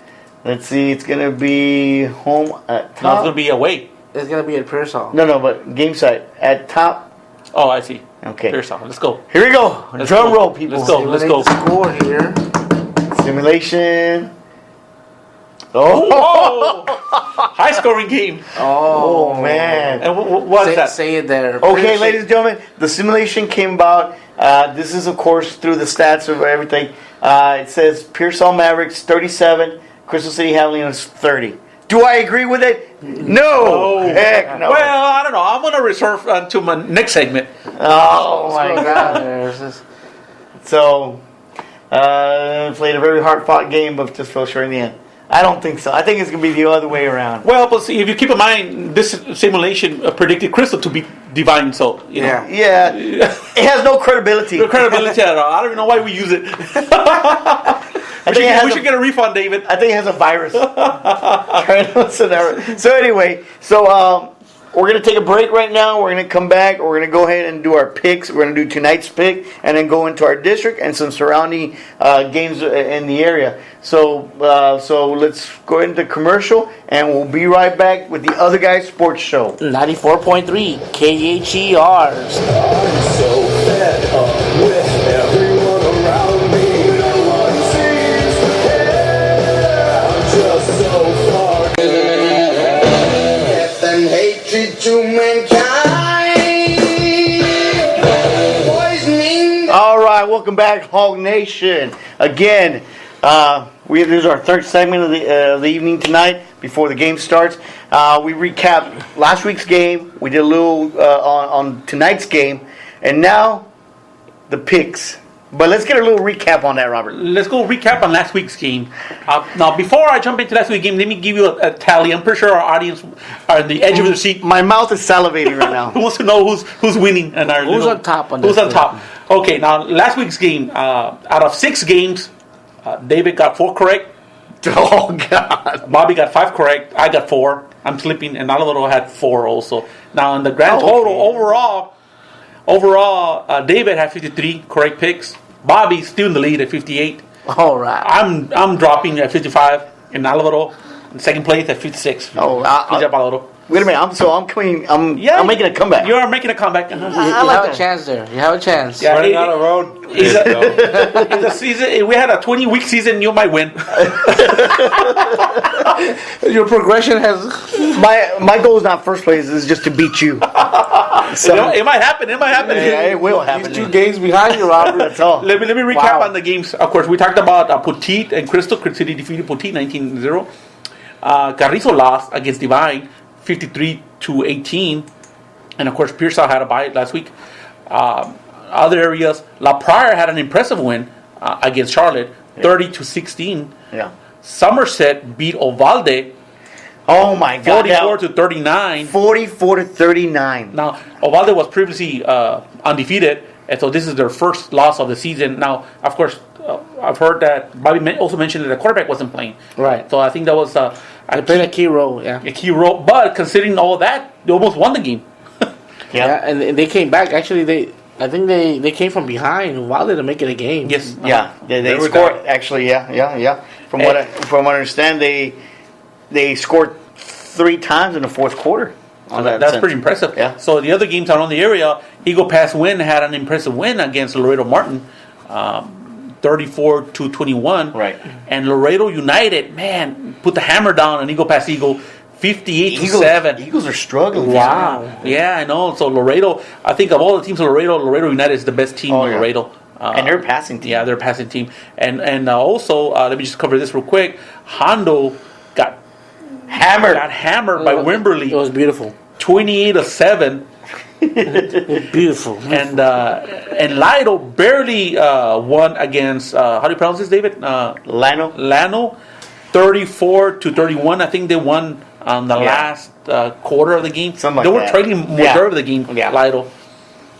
Let's see. It's going to be home at Now it's top. going to be away. It's going to be at Pearsall. No, but game site at top. Oh, I see. Okay. Here's something. Let's go. Here we go. Let's Drum go. roll, people. Let's go. Let's go. Score here. Simulation. Oh, Whoa! High scoring game. oh man. And what is that? Say it there. Okay, Pearsall- ladies and gentlemen, the simulation came about. This is, of course, through the stats of everything. It says Pearsall Mavericks 37, Crystal City Javelinas 30. Do I agree with it? No. Heck no. Well, I don't know. I'm going to reserve until my next segment. Oh my Scroll God. down there. It's just- So, played a very hard-fought game, but just fell short in the end. I don't think so. I think it's going to be the other way around. Well, but see, if you keep in mind, this simulation predicted Crystal to be divine, so, Yeah. Yeah, it has no credibility. No credibility at all. I don't even know why we use it. I think it has we a- should get a refund, David. I think it has a virus. So anyway, we're going to take a break right now. We're going to come back. We're going to go ahead and do our picks. We're going to do tonight's pick and then go into our district and some surrounding games in the area. So let's go ahead into commercial and we'll be right back with the Other Guys Sports Show. 94.3 KHER. I'm so fed up with everyone around me. No one seems to care. I'm just so far. Death and hatred to mankind. Poisoning. All right, welcome back, Hog Nation. Again, this is our third segment of the evening tonight before the game starts. We recapped last week's game. We did a little on tonight's game, and now the picks. But let's get a little recap on that, Robert. Let's go recap on last week's game. Now, before I jump into last week's game, let me give you a tally. I'm pretty sure our audience are on the edge of their seat. My mouth is salivating right now. Who wants to know who's winning? And our Who's on top on Who's this on top? Okay, now last week's game. Out of 6 games, David got 4 correct. Oh God! Bobby got 5 correct. I got 4. I'm sleeping, and Alvaro had 4 also. Now, in the grand total, overall, David had 53 correct picks. Bobby's still in the lead at 58. All right. I'm dropping at 55, and Alvaro in second place at 56. Oh, Good job, Alvaro. Wait a minute. I'm coming. I'm making a comeback. You are making a comeback. You, I you like have that. a chance there. You have a chance. Yeah. Running out of road. It's a season. If we had a 20-week season, you might win. Your progression has. My goal is not first place. It's just to beat you. So It might happen. It might happen. yeah, it will happen. These 2 games behind you, Robert. That's all. Let me recap Wow. on the games. Of course, we talked about Poteet and Crystal. Crystal City defeated Poteet 19-0. Carrizo lost against Divine 53-18. And of course, Pearsall had a bye last week. Other areas, La Pryor had an impressive win against Charlotte 30-16. Yeah. Somerset beat Ovalde Oh my God. 44-39. 44-39. Now, Ovalde was previously undefeated, and so this is their first loss of the season. Now, of course, I've heard that Bobby also mentioned that the quarterback wasn't playing. Right. So I think that was They played a key role, yeah. a key role. But considering all that, they almost won the game. Yeah, and they came back. Actually, I think they came from behind while to make it a game. Yes. Yeah, they were scored. down. Actually, yeah. From what I understand, they scored 3 times in the fourth quarter. On that That's sense. pretty impressive. Yeah. So the other games around the area, Eagle Pass Win had an impressive win against Laredo Martin, 34-21. Right. And Laredo United, man, put the hammer down on Eagle Pass Eagle, 58-7. Eagles are struggling. Wow. Yeah, I know. So Laredo, I think of all the teams in Laredo United is the best team Oh, in yeah. Laredo. And they're a passing team. Yeah, they're a passing team. And also, let me just cover this real quick. Hondo got Hammered. hammered by It Wimberley, was beautiful. 28-7. Beautiful. And Lido barely won against how do you pronounce this, David? Lano. 34-31. I think they won on the last quarter of the game. Something like they were that. trailing majority of the game. Yeah. Lido.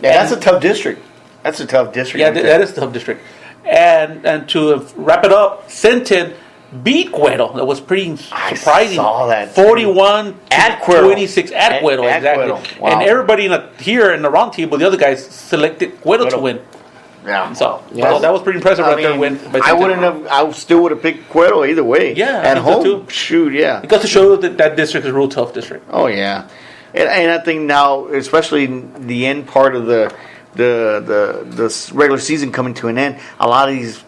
Yeah, that's a tough district. That's a tough district. Yeah, right that there. is the tough district. And to wrap it up, Centen beat Cuero. That was pretty surprising. saw that. 41 At Cuero. 26 at Cuero. At Exactly. Cuero. Wow. And everybody here in the round table, the other guys selected Cuero to Cuero. win. Yeah. So, Yeah. so that was pretty impressive right there. Win by I Centen. wouldn't have. I still would have picked Cuero either way. Yeah, I at think so home. too. Shoot, yeah. It goes to show that that district is a real tough district. Oh yeah, and I think now, especially in the end part of the regular season coming to an end, a lot of these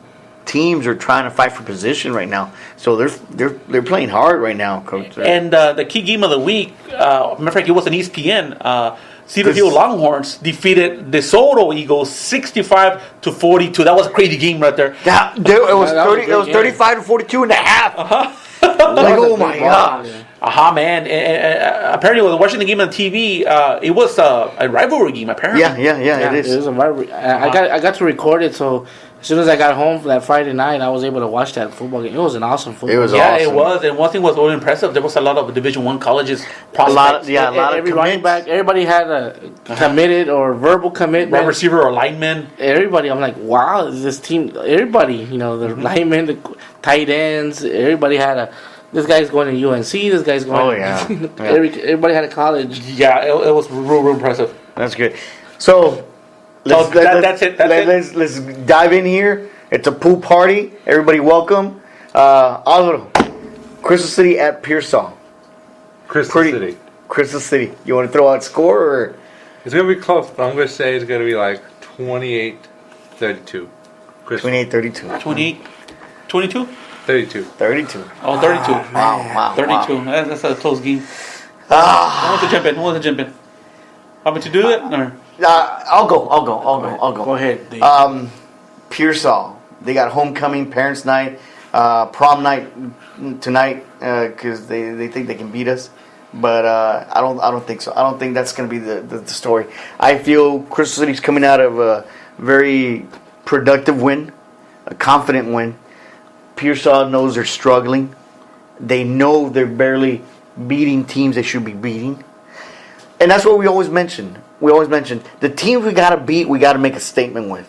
teams are trying to fight for position right now. So they're playing hard right now, Coach. And the key game of the week, matter of fact, it was an ESPN. Cedar Hill Longhorns defeated the Soto Eagles 65-42. That was a crazy game right there. it was That was a 30. It was great game. 35-42 and a half. Like, That was a oh my big gosh. ball. Aha, man. And apparently, when watching the game on TV, it was a rivalry game, apparently. Yeah, it It is. was a rivalry. I got to record it, so as soon as I got home that Friday night, I was able to watch that football game. It was an awesome football It was game. Yeah, awesome. it was. And one thing was really impressive. There was a lot of Division I colleges A prospects. lot of Every running commits. back, everybody had a committed or verbal commitment. wide receiver or linemen. Everybody, I'm like, wow, this team, everybody, the linemen, the tight ends, everybody had this guy's going to UNC, this guy's going Oh, yeah. everybody had a college. Yeah, it was real impressive. That's good. So that's it. Let's dive in here. It's a pool party. Everybody welcome. Alvaro, Crystal City at Pearsall. Crystal City. Crystal City. You want to throw out score or? It's going to be close, but I'm going to say it's going to be like 28-32. Crystal. 28-32. 28, 22? 32. 32. Oh, 32. Wow. 32. That's a close game. Who Ah. wants to jump in? Want me to do it? Or? I'll go. Go ahead. Dave. Pearsall. They got homecoming, parents' night, prom night tonight because they think they can beat us. But I don't think so. I don't think that's going to be the story. I feel Crystal City's coming out of a very productive win, a confident win. Pearsall knows they're struggling. They know they're barely beating teams they should be beating. And that's what we always mention. The teams we got to beat, we got to make a statement with.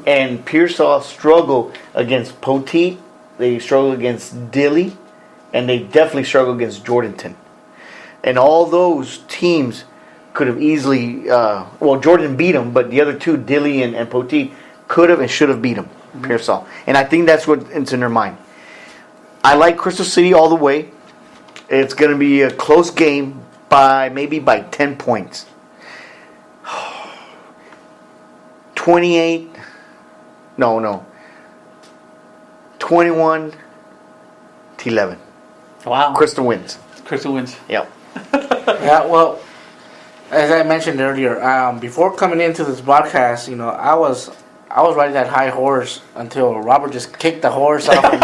And Pearsall struggle against Poteet. They struggle against Dilly. And they definitely struggle against Jordanton. And all those teams could have easily, Jordan beat them, but the other two, Dilly and Poteet, could have and should have beat them, Pearsall. And I think that's what's in their mind. I like Crystal City all the way. It's going to be a close game, maybe by 10 points. 28. No. 21-11. Wow. Crystal wins. Crystal wins. Yep. Yeah, well, as I mentioned earlier, before coming into this broadcast, I was riding that high horse until Robert just kicked the horse off of me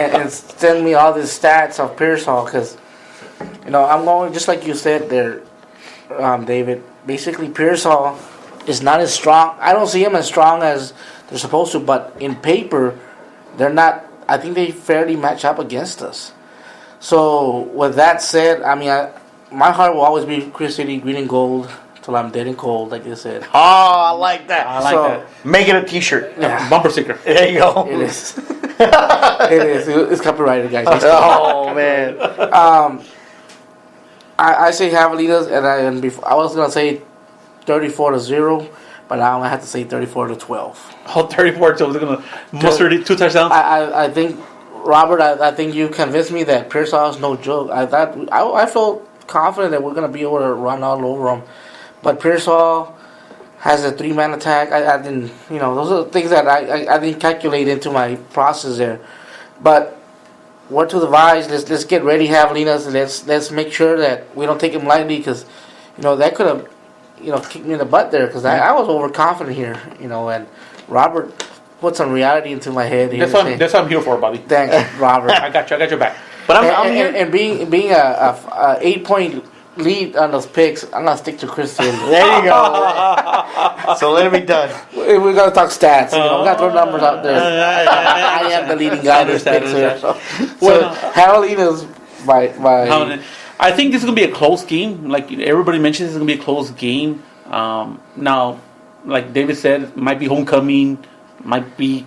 and sent me all these stats of Pearsall because, I'm going just like you said there, David. Basically, Pearsall is not as strong. I don't see him as strong as they're supposed to, but in paper, they're not. I think they fairly match up against us. So with that said, I mean, my heart will always be Chris City green and gold till I'm dead and cold, like they said. Oh, I like that. I like So- that. Make it a T-shirt. Yeah. Bumper sticker. There you go. It is. It is. It's copyrighted, guys. Oh man. I say Javelinas, and before, I was gonna say 34-0, but now I have to say 34-12. Oh, 34, so we're going to muster 2 touchdowns. I think Robert. I think you convinced me that Pearsall is no joke. I felt confident that we're gonna be able to run all over them, but Pearsall has a 3-man attack. I didn't. Those are the things that I didn't calculate into my process there, but. Word to the Vise, let's get ready, Javelinas. Let's make sure that we don't take him lightly because, that could have, kicked me in the butt there because I was overconfident here, and Robert put some reality into my head. Here. That's what I'm here for, buddy. Thanks, Robert. I got your back. But I'm here. and being a 8-point lead on those picks, I'm gonna stick to Christian. There you go. So let it be done. We're gonna talk stats. We gotta throw numbers out there. I am the leading guy in this picks here. So Javelinas by. I think this is going to be a close game. Like everybody mentions, it's going to be a close game. Now, like David said, it might be homecoming, might be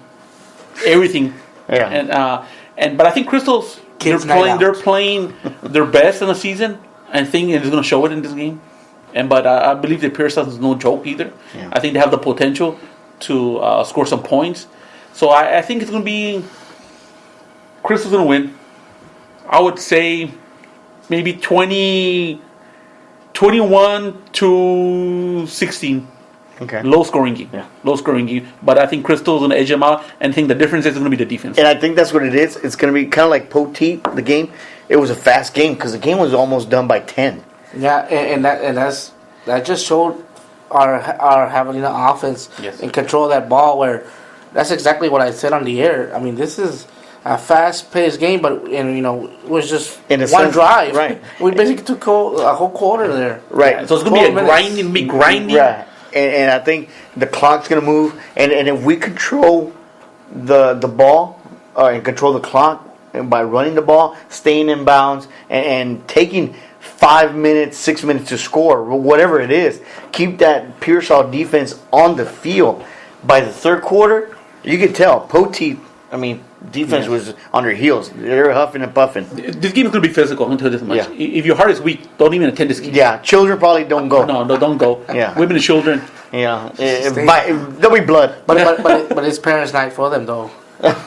everything. Yeah. But I think Crystal's Kids night they're out. playing their best in the season. I think it's going to show it in this game. But I believe that Pearsall is no joke either. Yeah. I think they have the potential to score some points. So I think it's going to be Crystal's going to win. I would say maybe 21-16. Okay. Low scoring game. Yeah. Low scoring game. But I think Crystal's going to edge them out. And I think the difference is going to be the defense. And I think that's what it is. It's going to be kind of like Poteet, the game. It was a fast game because the game was almost done by 10. Yeah, and that just showed our Javelina offense Yes. and control of that ball. Where that's exactly what I said on the air. I mean, this is a fast-paced game, but it was just In a one sense, drive. right. We basically took a whole quarter there. Right. So it's going to be a 12 minutes. grinding. Right. And I think the clock's going to move. And if we control the ball and control the clock and by running the ball, staying in bounds, and taking 5 minutes, 6 minutes to score, whatever it is, keep that Pearsall defense on the field. By the third quarter, you could tell Poteet, defense was on their heels. They were huffing and puffing. This game is going to be physical. I'm going to tell you this much. Yeah. If your heart is weak, don't even attend this game. Yeah, children probably don't go. No, don't go. Yeah. Women and children. Yeah, there'll be blood. But it's parents' night for them though.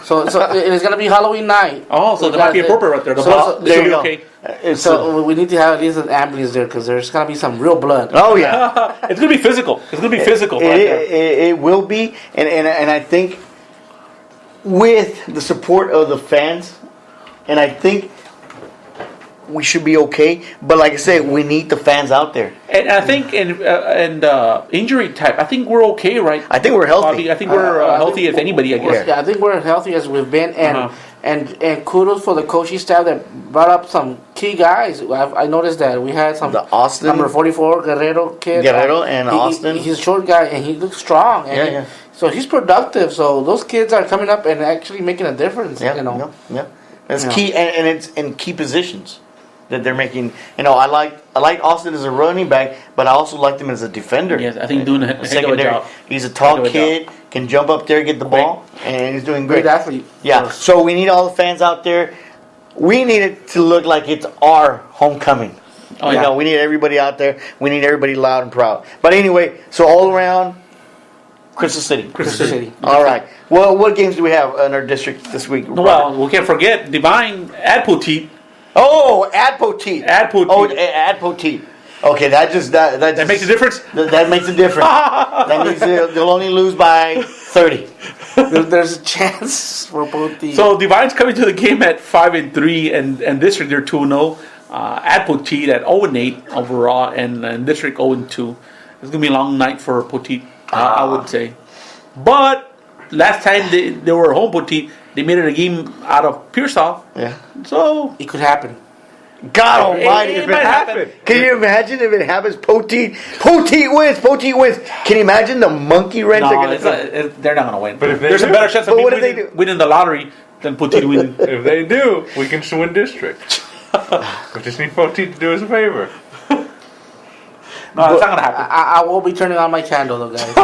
So it's gonna be Halloween night. Oh, so that might be appropriate right there. The So- ball, so- this will be go. okay. So we need to have at least an ambulance there because there's gonna be some real blood. Oh yeah, It's going to be physical. It's going to be physical. Right there. it will be, and I think with the support of the fans, and I think we should be okay. But like I said, we need the fans out there. And I think in injury type, I think we're okay, right? I think we're healthy. Bobby, I think we're healthy as anybody, I guess. Yeah, I think we're as healthy as we've been, and Uh-huh. and kudos for the coaching staff that brought up some key guys. I noticed that we had some The Austin- number 44 Guerrero kid. Guerrero and Austin. He's a short guy and he looks strong. And Yeah. So he's productive. So those kids are coming up and actually making a difference. Yeah, You know. yeah. That's Yeah. key, and it's in key positions that they're making. I like Austin as a running back, but I also liked him as a defender. Yes, I think he's doing a heck of a secondary. job. He's a tall Heck of a kid, can jump up there, get the ball, and he's doing Great great. athlete. Yeah. Yes. So we need all the fans out there. We need it to look like it's our homecoming. Oh, You yeah. know, we need everybody out there. We need everybody loud and proud. But anyway, so all around, Crystal City. Crystal City. All right. Well, what games do we have in our district this week? Well, we can't forget Divine at Poteet. Oh, add Poteet. Add Poteet. Oh, add Poteet. Okay, that just makes a difference. That makes a difference. That means they'll only lose by 30. There's a chance for both the. So Divine's coming to the game at 5-3, and District they're 2-0. Add Poteet at 0-8 overall, and District 0-2. It's gonna be a long night for Poteet, I would say. But last time they were home Poteet, they made it a game out of Pearsall. Yeah. So it could happen. God Almighty! it If might it happen. happens, can you imagine if it happens? Poteet wins. Poteet wins. Can you imagine the monkey wrench? they're not gonna win. But if they There's a do- better chance of But me what if they do? winning the lottery than Poteet winning. If they do, we can win district. We just need Poteet to do us a favor. No, it's not gonna happen. I won't be turning on my candle though, guys.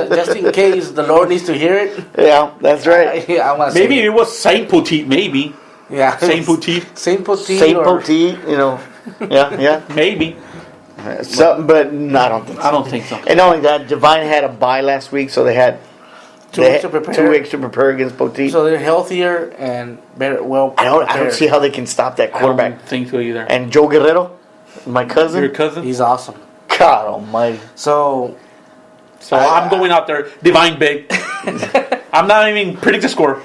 just in case the Lord needs to hear it. Yeah, that's right. I want to Maybe it was Saint Poteet. Maybe yeah, Saint Poteet. Saint Poteet. Saint or- Poteet, yeah. Maybe. Something, but no, I don't think so. I don't think so. And not only that, Divine had a bye last week, so they had 2 weeks to prepare. 2 weeks to prepare against Poteet. So they're healthier and better. Well, I don't prepared. see how they can stop that I quarterback. don't think so either. And Joe Guerrero, my cousin. Your cousin. He's awesome. God Almighty. So So I'm going out there, Divine big. I'm not even predict the score.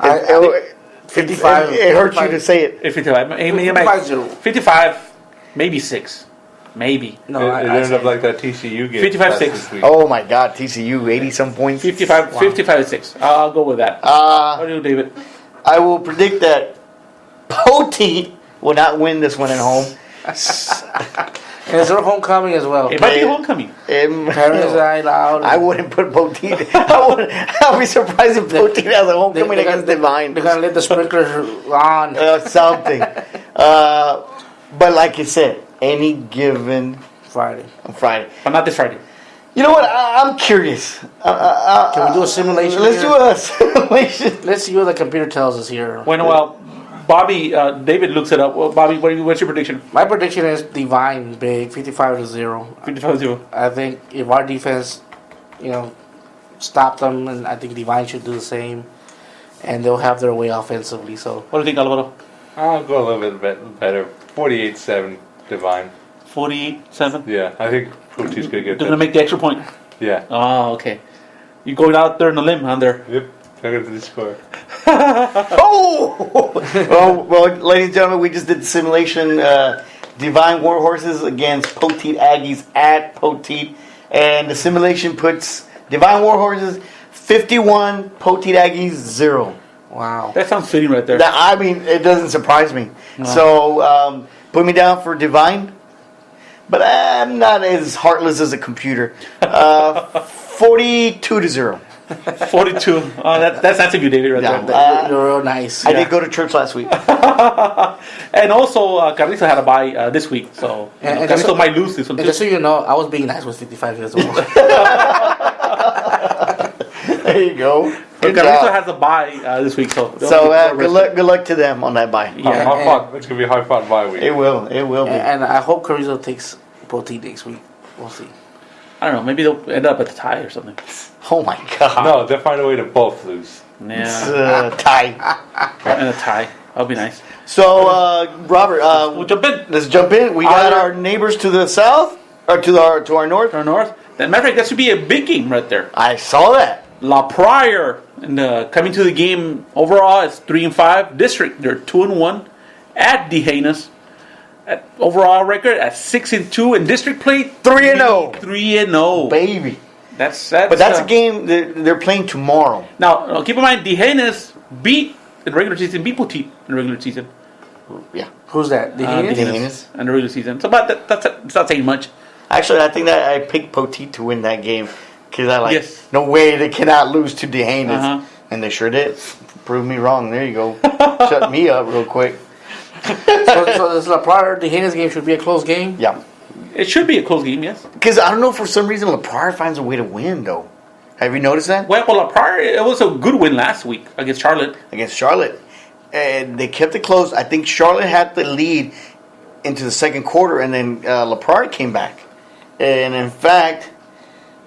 It 55. it hurts you to say it. If 55, 55-0. 55, maybe 6, maybe. No, it ended up like that TCU game. 55-6. last this week. Oh my God, TCU 80 some points. 55-6. I'll go with that. What do you, David? I will predict that Poteet will not win this one at home. and it's their homecoming as well. It might be homecoming. Parents are loud. I wouldn't put Poteet. I'll be surprised if Poteet has a homecoming against Divine. They're gonna let the sprinklers on. Something. But like you said, any given Friday. Friday. But not this Friday. You know what? I'm curious. Can we do a simulation? Let's here? do a simulation. Let's see what the computer tells us here. Well, Bobby, David looks it up. Well, Bobby, what's your prediction? My prediction is Divine big, 55-0. 55-0. I think if our defense, stop them, and I think Divine should do the same, and they'll have their way offensively. So What do you think, Alvaro? I'll go a little bit better. 48-7 Divine. 48-7? Yeah, I think Poteet's going to get They're that. going to make the extra point. Yeah. Oh, okay. You're going out there on the limb, huh, there? Yep. I'll get to the score. Oh! well, ladies and gentlemen, we just did the simulation. Divine War Horses against Poteet Aggies at Poteet. And the simulation puts Divine War Horses 51, Poteet Aggies 0. wow. That sounds fitting right there. I mean, it doesn't surprise me. No. So, put me down for Divine. But I'm not as heartless as a computer. 42-0. 42. Oh, that's nice of you, David, right Yeah. there. You're real nice. I did go to church last week. And also, Carrizo had a bye this week, so And Carrizo just- might lose this one And too. just so you know, I was being nice with 55 years old. There you go. Good Carrizo job. has a bye this week, so So good luck to them on that bye. Yeah. Hard fought. It's going to be a hard fought bye week. It will be. and I hope Carrizo takes Poteet next week. We'll see. I don't know. Maybe they'll end up at the tie or something. Oh my God. No, they'll find a way to both lose. Yeah, Tie. and a tie. That'll be nice. So Robert, We'll jump in. let's jump in. We got our neighbors to the south or to our north. Our north. As a matter of fact, that should be a big game right there. I saw that. La Pryor coming to the game overall is 3-5. District they're 2-1 at Dehanas. At overall record at 6-2 and district play 3-0. 3-0. Baby. That's But that's a game they're playing tomorrow. Now keep in mind Dehanas beat in the regular season, beat Poteet in the regular season. Yeah. Who's that? The Hyenas? Dehanas in the regular season. So, but that's not saying much. Actually, I think that I picked Poteet to win that game because I Yes. no way they cannot lose to Dehanas, Uh-huh. and they sure did. Prove me wrong. There you go. Shut me up real quick. So this La Pryor, the Hyenas game should be a close game. Yeah. It should be a close game, yes. Because I don't know, for some reason, LaPrire finds a way to win, though. Have you noticed that? Well, La Pryor, it was a good win last week against Charlotte. Against Charlotte. And they kept it close. I think Charlotte had the lead into the second quarter, and then LaPrire came back. And in fact,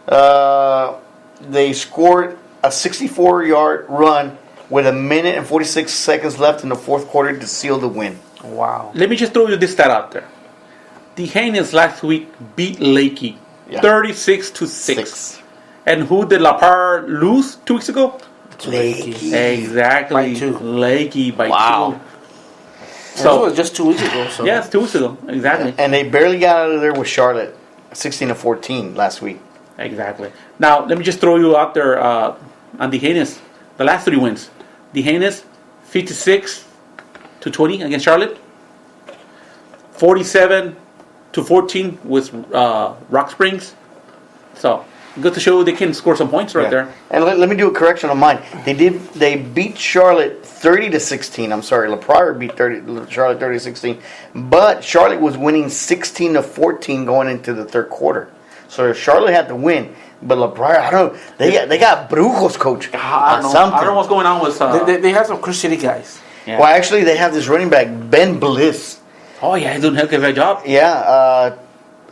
they scored a 64-yard run with 1 minute and 46 seconds left in the fourth quarter to seal the win. Wow. Let me just throw you this stat out there. The Hyenas last week beat Lakey Yeah. 36-6. And who did La Par lose 2 weeks ago? Lakey. Exactly. By 2. Lakey by Wow. 2. So it was just 2 weeks ago. So Yes, 2 weeks ago. Exactly. And they barely got out of there with Charlotte, 16-14 last week. Exactly. Now, let me just throw you out there on the Hyenas. The last 3 wins. The Hyenas, 56-20 against Charlotte. 47-14 with Rock Springs. So, good to show they can score some points right there. And let me do a correction on mine. They beat Charlotte 30-16. I'm sorry, La Pryor beat Charlotte 30-16. But Charlotte was winning 16-14 going into the third quarter. So Charlotte had to win. But La Pryor, I don't know. They got brujos, coach. I don't know. Something. I don't know what's going on with. they have some Chris City guys. Yeah. Well, actually, they have this running back, Ben Bliss. Oh, yeah, he's doing a heck of a job. Yeah,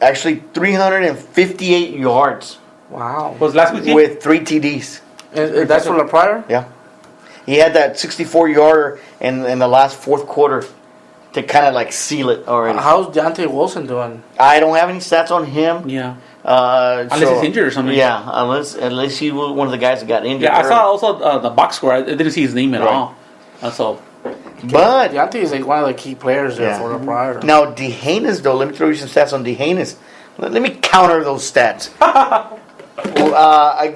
actually 358 yards Wow. Was last week's game? with 3 TDs. And that's for La Pryor? Yeah. He had that 64-yarder in the last fourth quarter to kind of like seal it already. How's Deontay Wilson doing? I don't have any stats on him. Yeah. Unless he's injured or something. Yeah, unless he was one of the guys that got injured. Yeah, I saw early. also the box score. I didn't see his name at Right. all. So, But Deontay is like one of the key players there Yeah. for La Pryor. now Dehanas, though, let me throw you some stats on Dehanas. Let me counter those stats.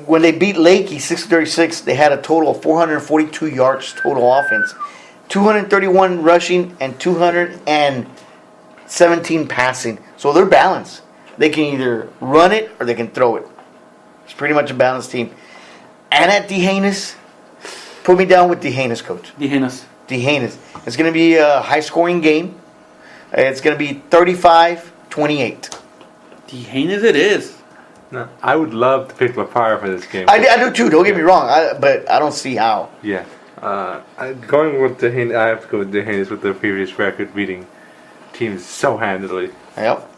When they beat Lakey 636, they had a total of 442 yards total offense, 231 rushing, and 217 passing. So they're balanced. They can either run it or they can throw it. It's pretty much a balanced team. And at Dehanas, put me down with Dehanas, coach. the Hyenas. Dehanas. It's going to be a high-scoring game. It's going to be 35-28. The Hyenas it is. No, I would love to pick La Pryor for this game. I do too. Don't get me wrong. But I don't see how. Yeah. Going with the Hyenas, I have to go with the Hyenas with their previous record, beating teams so handily. Yep.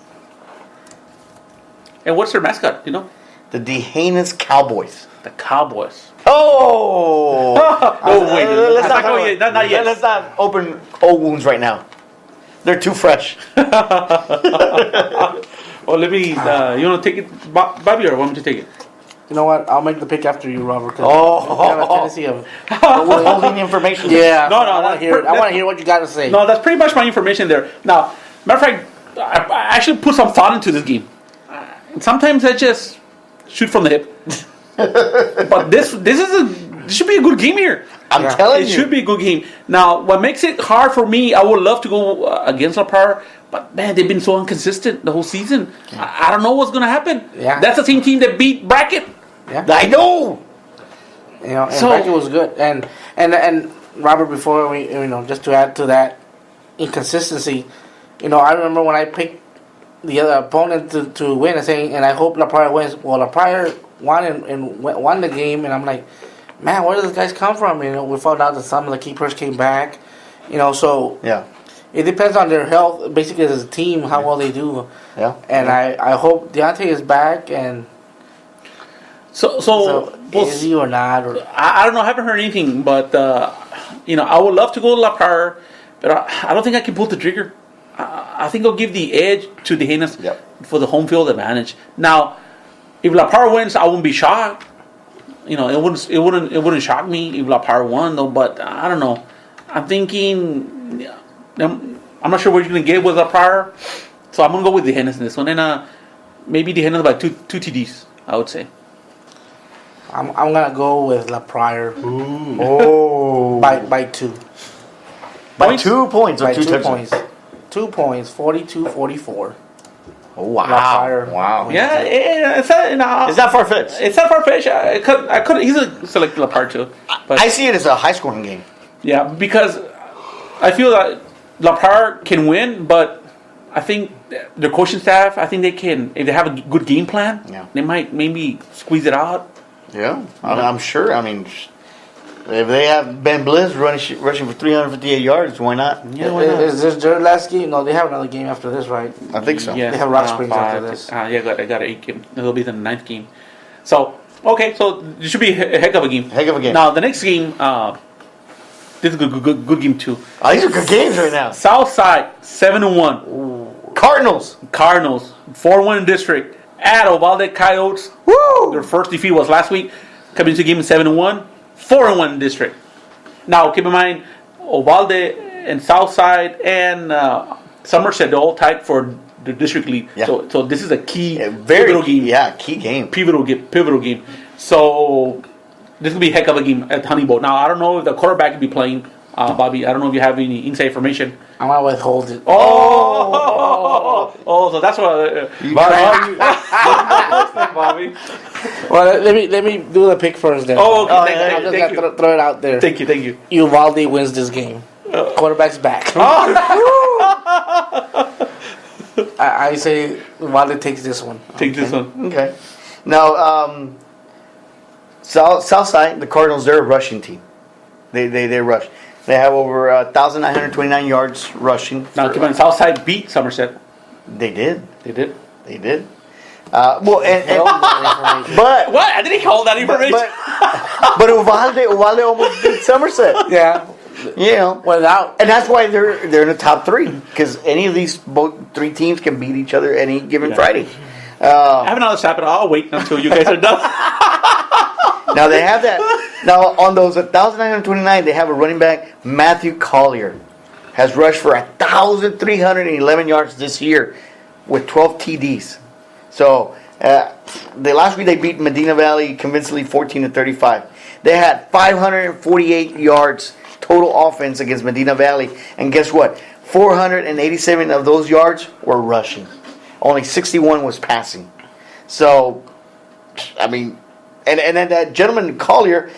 And what's their mascot? You know, The Dehanas Cowboys. the Cowboys. Oh! Oh wait, Let's not, go yet. Not yet. Let's not open old wounds right now. They're too fresh. Well, let me. You want to take it, Bobby, or want me to take it? You know what? I'll make the pick after you, Robert. 'Cause Oh. I have a tendency of. Withholding information. Yeah. No, I want to hear. I want to hear what you got to say. No, that's pretty much my information there. Now, matter of fact, I actually put some thought into this game. Sometimes I just shoot from the hip, but this should be a good game here. I'm Yeah. telling It you. should be a good game. Now, what makes it hard for me, I would love to go against La Par, but man, they've been so inconsistent the whole season. I don't know what's going to happen. Yeah. That's the same team that beat Brackett. Yeah. I know. You know, and So- Brackett was good. And Robert, before we, just to add to that inconsistency, I remember when I picked the other opponent to win and saying, and I hope La Pryor wins. Well, La Pryor won and won the game, and I'm like, man, where did these guys come from? We found out that some of the keepers came back. So Yeah. it depends on their health, basically as a team, how well they do. Yeah. And I hope Deontay is back, and So we'll is he or not? Or I don't know. I haven't heard anything, but I would love to go to La Par, but I don't think I can pull the trigger. I think I'll give the edge to the Hyenas Yep. for the home field advantage. Now, if La Par wins, I wouldn't be shocked. It wouldn't shock me if La Par won, though. But I don't know. I'm thinking, I'm not sure what you're gonna get with La Par, so I'm gonna go with the Hyenas in this one, and maybe the Hyenas by two TDs. I would say. I'm gonna go with La Pryor Oh. by 2. By Points? 2 points or By 2 2 touchdowns. points. 2 points, 42-44. Oh, wow. La Pryor. Wow. Yeah, it's not. It's not far-fetched. It's not far-fetched. I could easily select La Par too. But I see it as a high-scoring game. yeah, because I feel that La Par can win, but I think their coaching staff, I think they can, if they have a good game plan, Yeah. they might maybe squeeze it out. Yeah. I'm sure. I mean, if they have Ben Bliss rushing for 358 yards, why not? Yeah, why not? Is this their last game? No, they have another game after this, right? I think so. Yeah, They have Rock Springs after this. Yeah, I got 8 game. It'll be the 9th game. So okay, so it should be a heck of a game. Heck of a game. Now the next game, This is a good game too. Oh, these are good games right now. Southside 7-1. Cardinals. Cardinals 4-1 in district. At Uvalde Coyotes. Woo! Their first defeat was last week. Coming into the game 7-1. 4-1 in district. Now keep in mind, Uvalde and Southside and Somerset, they're all tied for the district lead. Yeah. So this is a key Very pivotal game. Yeah, key game. Pivotal game. So this will be a heck of a game at Honeyboat. Now I don't know if the quarterback will be playing, Bobby. I don't know if you have any inside information. I'm gonna withhold it. So that's what. Bobby. Well, let me do the pick first then. Oh, okay. Oh, thank, yeah, thank- I'm just thank gonna you. throw it out there. Thank you. Uvalde wins this game. Quarterback's back. I say Uvalde takes this one. Take this one. Okay. Now, Southside, the Cardinals, they're a rushing team. They rush. They have over 1,929 yards rushing. Now keep in mind, Southside beat Somerset. They did. They did. They did. Well, and Information. but What? I didn't call that information. but Uvalde almost beat Somerset. Yeah. You know, Without and that's why they're in the top three, because any of these both three teams can beat each other any given Friday. I have another snap, but I'll wait until you guys are done. Now they have that. Now on those 1,929, they have a running back, Matthew Collier, has rushed for 1,311 yards this year with 12 TDs. So the last week they beat Medina Valley convincingly 14-35. They had 548 yards total offense against Medina Valley, and guess what? 487 of those yards were rushing. Only 61 was passing. So, I mean, and then that gentleman Collier,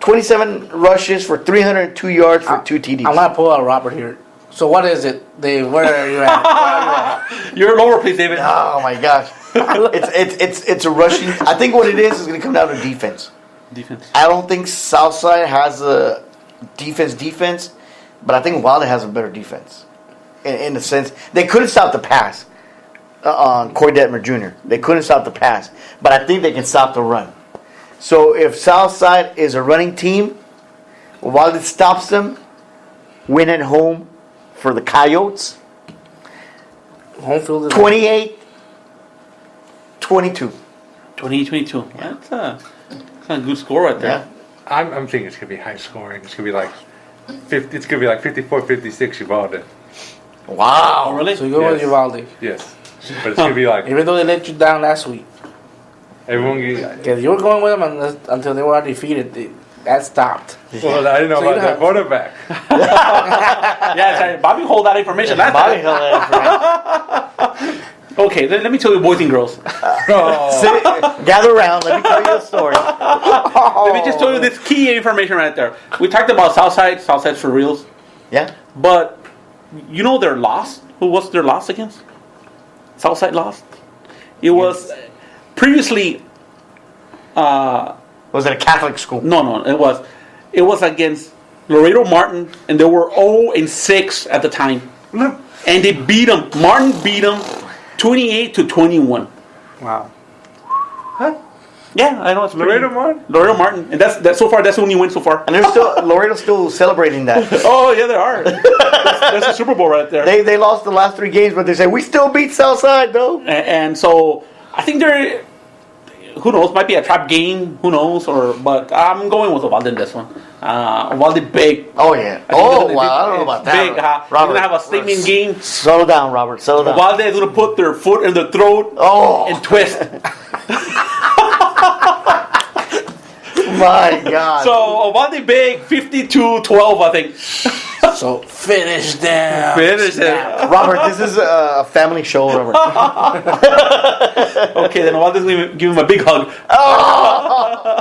27 rushes for 302 yards for 2 TDs. I'm gonna pull out Robert here. So what is it? Where are you at? Where are you at? You're lower, please, David. Oh my gosh, it's a rushing. I think what it is going to come down to defense. Defense. I don't think Southside has a defense, but I think Wilder has a better defense. In the sense, they couldn't stop the pass on Corey Detmer Jr. They couldn't stop the pass, but I think they can stop the run. So if Southside is a running team, Wilder stops them, win at home for the Coyotes, Home field is 28-22. 2022. That's a good score right there. Yeah. I'm thinking it's gonna be high scoring. It's gonna be like 50. It's gonna be like 54-56 Uvalde. Wow. Oh, really? So you go with Yes. Uvalde. Yes, but it's gonna be like Even though they let you down last week. everyone. Because you were going with them until they were undefeated. That stopped. Well, I didn't know So you about that have- quarterback. Yeah, sorry. Bobby, hold that information. That's Bobby held that information. okay, let me tell you, boys and girls. Sit, gather around. Let me tell you a story. Let me just tell you this key information right there. We talked about Southside's for reals, Yeah. but you know their loss. Who was their loss against? Southside lost. It was previously. Was it a Catholic school? No. It was against Laredo Martin, and they were 0-6 at the time, and they beat them. Martin beat them 28-21. Wow. Yeah, I know it's Laredo pretty- Martin? Laredo Martin, and that's so far. That's the only win so far. And they're still Laredo's still celebrating that. Oh yeah, they are. That's the Super Bowl right there. They lost the last 3 games, but they say we still beat Southside though. And so I think they're. Who knows? Might be a trap game. Who knows? But I'm going with Uvalde in this one. Uvalde big. Oh yeah. I think Oh they- wow. I don't know about that. Big. They're gonna have a statement game. Settle down, Robert. Settle down. Uvalde is gonna put their foot in the throat Oh and twist. my God. So Uvalde big 52-12, I think. So finish them. Finish it. Robert, this is a family show, Robert. Okay, then Uvalde's gonna give him a big hug.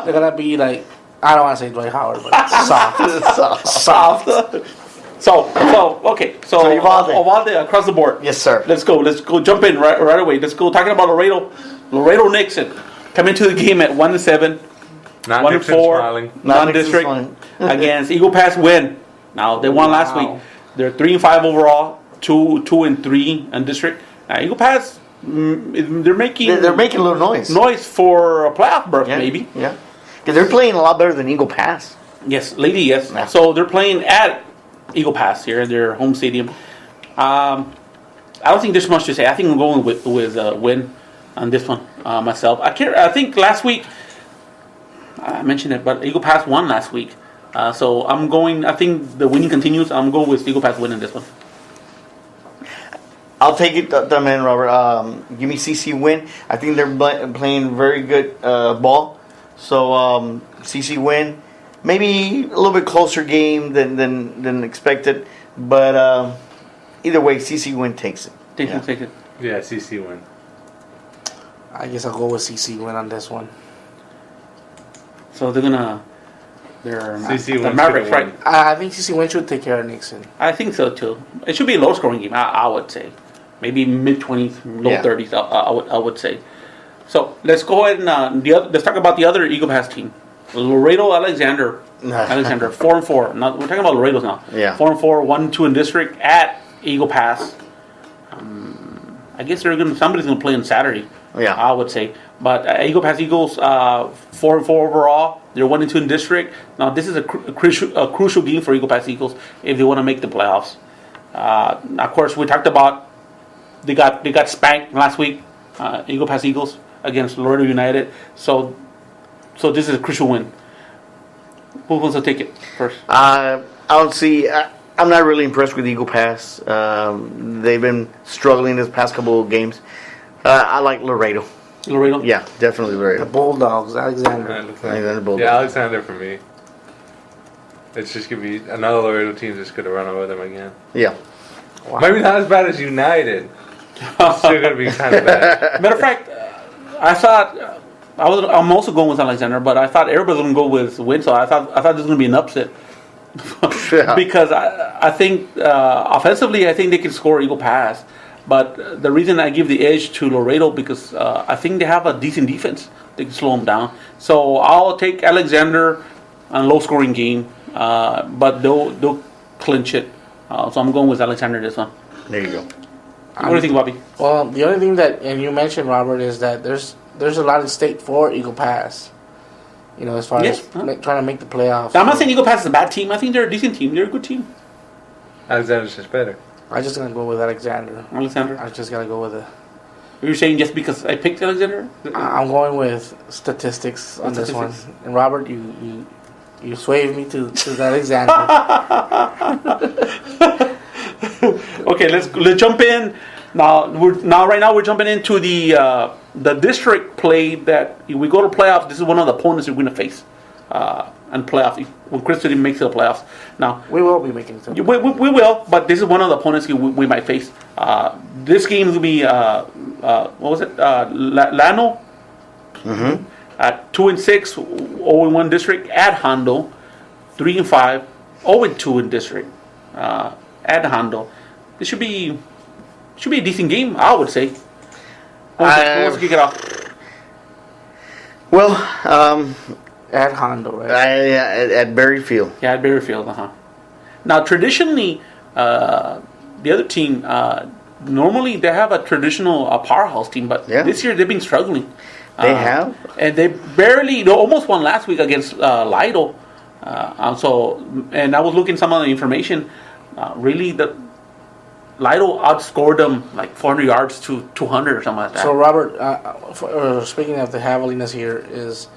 They're gonna be like, I don't want to say Dwight Howard, but soft. Soft. So okay. So Uvalde. across the board. Yes, sir. Let's go jump in right away. Let's go talking about Laredo Nixon coming to the game at 1-7, Not 1-4, Nixon smiling. non-district Nixon against Eagle Pass win. Now they won last Wow. week. They're 3-5 overall, 2-3 in district. Now Eagle Pass, they're making They're making a little noise. noise for a playoff berth, Yeah, maybe. Yeah. Because they're playing a lot better than Eagle Pass. Yes, Lady, yes. Yeah. So they're playing at Eagle Pass here, their home stadium. I don't think there's much to say. I think I'm going with win on this one myself. I think last week I mentioned it, but Eagle Pass won last week. So I'm going. I think the winning continues. I'm going with Eagle Pass winning this one. I'll take it, the man, Robert. Give me CC win. I think they're playing very good ball. So CC win. Maybe a little bit closer game than expected, but either way, CC win takes it. Take Yeah. it. Yeah, CC win. I guess I'll go with CC win on this one. So they're CC the wins Mavericks, should have right? won. I think CC win should take care of Nixon. I think so too. It should be a low scoring game. I would say, maybe mid 20s, low Yeah. 30s. I would say. So let's go ahead and let's talk about the other Eagle Pass team, Laredo Alexander. 4-4. Now we're talking about Laredo's now. Yeah. 4-4, 1-2 in district at Eagle Pass. I guess somebody's gonna play on Saturday. Yeah. I would say. But Eagle Pass Eagles 4-4 overall. They're 1-2 in district. Now this is a crucial game for Eagle Pass Eagles if they want to make the playoffs. Of course, we talked about they got spanked last week. Eagle Pass Eagles against Laredo United. So this is a crucial win. Who wants to take it first? I don't see. I'm not really impressed with Eagle Pass. They've been struggling this past couple of games. I like Laredo. Laredo? Yeah, definitely The Laredo. Bulldogs, Alexander. Alexander Bulldogs. Yeah, Alexander for me. It's just gonna be another Laredo team just gonna run over them again. Yeah. Wow. Maybe not as bad as United. It's still gonna be kind of bad. Matter of fact, I thought I'm also going with Alexander, but I thought everybody was going to go with win. So I thought this was going to be an upset Yeah. because I think offensively I think they can score Eagle Pass, but the reason I give the edge to Laredo because I think they have a decent defense. They can slow them down. So I'll take Alexander on a low scoring game, but they'll clinch it. So I'm going with Alexander this one. There you go. What do you think, Bobby? Well, the only thing that, and you mentioned, Robert, is that there's a lot at stake for Eagle Pass. You know, as far Yes. as trying to make the playoffs. I'm not saying Eagle Pass is a bad team. I think they're a decent team. They're a good team. Alexander's just better. I'm just gonna go with Alexander. Alexander. I just gotta go with it. You're saying just because I picked Alexander? I'm going with statistics on this one. Statistics. And Robert, you swayed me to Alexander. Okay, let's jump in. Right now we're jumping into the district play that if we go to playoffs. This is one of the opponents we're going to face and playoff when Chris City makes it to the playoffs. Now We will be making it. we will, but this is one of the opponents we might face. This game will be what was it? Lano at 2-6, 0-1 district at Hondo, 3-5, 0-2 in district at Hondo. This should be a decent game, I would say. Who wants to kick it off? Well, At Hondo, right? at Berry Field. Yeah, at Berryfield, Now, traditionally, the other team, normally they have a traditional powerhouse team, but Yeah. this year they've been struggling. They have? And they almost won last week against Lido. And I was looking some of the information. Really, the Lido outscored them like 400 yards to 200 or something like that. So Robert, speaking of the heaviness here, is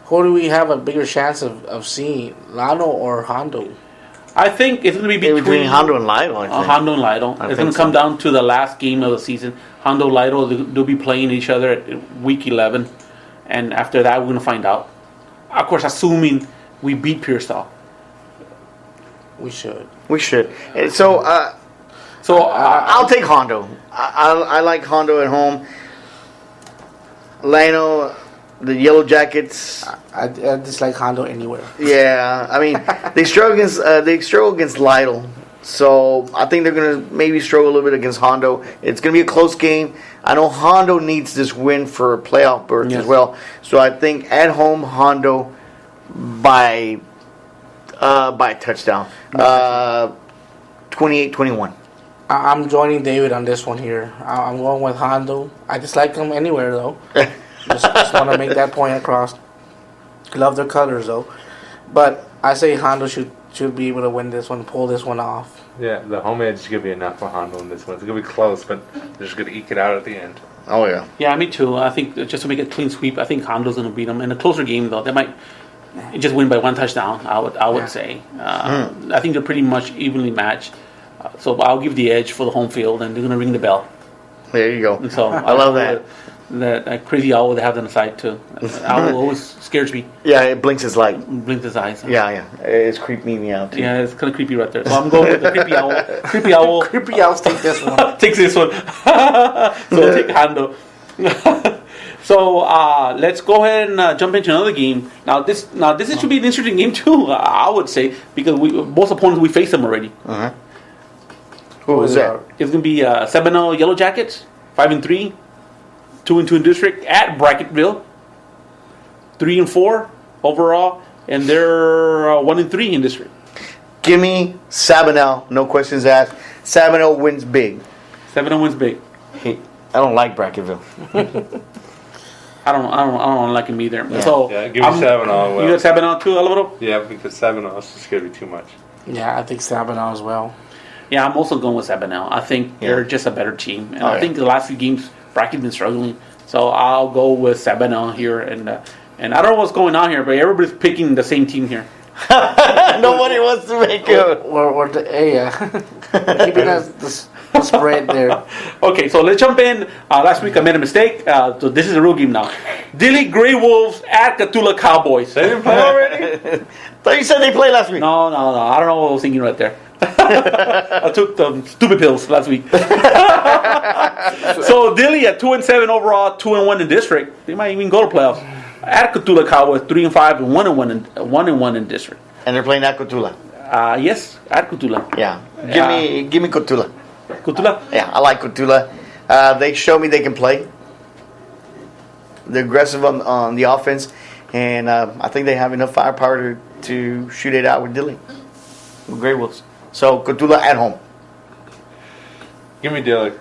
who do we have a bigger chance of seeing, Lano or Hondo? I think it's going to be Between Hondo and Lido, I think. Hondo and Lido. It's think going to so. come down to the last game of the season. Hondo, Lido, they'll be playing each other at week 11. And after that, we're going to find out. Of course, assuming we beat Pearsall. We should. We should. So I'll take Hondo. I like Hondo at home. Lano, the Yellow Jackets. I dislike Hondo anywhere. Yeah, I mean they struggle against Lytle, so I think they're gonna maybe struggle a little bit against Hondo. It's gonna be a close game. I know Hondo needs this win for a playoff berth Yes. as well, so I think at home Hondo by a touchdown, 28-21. I'm joining David on this one here. I'm going with Hondo. I dislike him anywhere though. just want to make that point across. Love their colors though. But I say Hondo should be able to win this one, pull this one off. Yeah, the home edge is going to be enough for Hondo in this one. It's going to be close, but they're just going to eke it out at the end. Oh yeah. Yeah, me too. I think just to make it clean sweep, I think Hondo's going to beat them in a closer game. Though they might just win by one touchdown. I would say. I think they're pretty much evenly matched. So I'll give the edge for the home field, and they're going to ring the bell. There you go. And so I love that. That crazy owl would have on the side too. Owl always scares me. Yeah, it blinks his light. Blinks his eyes. Yeah. It's creeping me out too. Yeah, it's kind of creepy right there. So I'm going with the creepy owl. Creepy owl Creepy Owls take this one. takes this one. So take Hondo. So let's go ahead and jump into another game. Now this should be an interesting game too. I would say because both opponents we face them already. Uh-huh. Who was that? It's gonna be 7-0 Yellow Jackets, 5-3, 2-2 in district at Bracketville, 3-4 overall, and they're 1-3 in district. Give me Sabinal. No questions asked. Sabinal wins big. 7-0 wins big. I don't like Bracketville. I don't like him either. So Yeah, give me 7-0. You got 7-0 too, Alvaro? Yeah, because 7-0 is just going to be too much. Yeah, I think Sabinal as well. Yeah, I'm also going with 7-0. I think they're just a better team, and I think the last few games Brackett's been struggling. So I'll go with 7-0 here, and I don't know what's going on here, but everybody's picking the same team here. Nobody wants to make it. Or keeping the spread there. Okay, so let's jump in. Last week I made a mistake, so this is a real game now. Dilly Grey Wolves at Catula Cowboys. They didn't play already? Thought you said they played last week. No. I don't know what I was thinking right there. I took the stupid pills last week. So Dilly at 2-7 overall, 2-1 in district. They might even go to playoffs. At Catula Cowboys, 3-5 and 1-1 in district. And they're playing at Cotula. Yes, at Cotula. Yeah. Give me Cotula. Cotula? Yeah, I like Cotula. They show me they can play. They're aggressive on the offense, and I think they have enough firepower to shoot it out with Dilly. With Grey Wolves. So Cotula at home. Give me Dilly.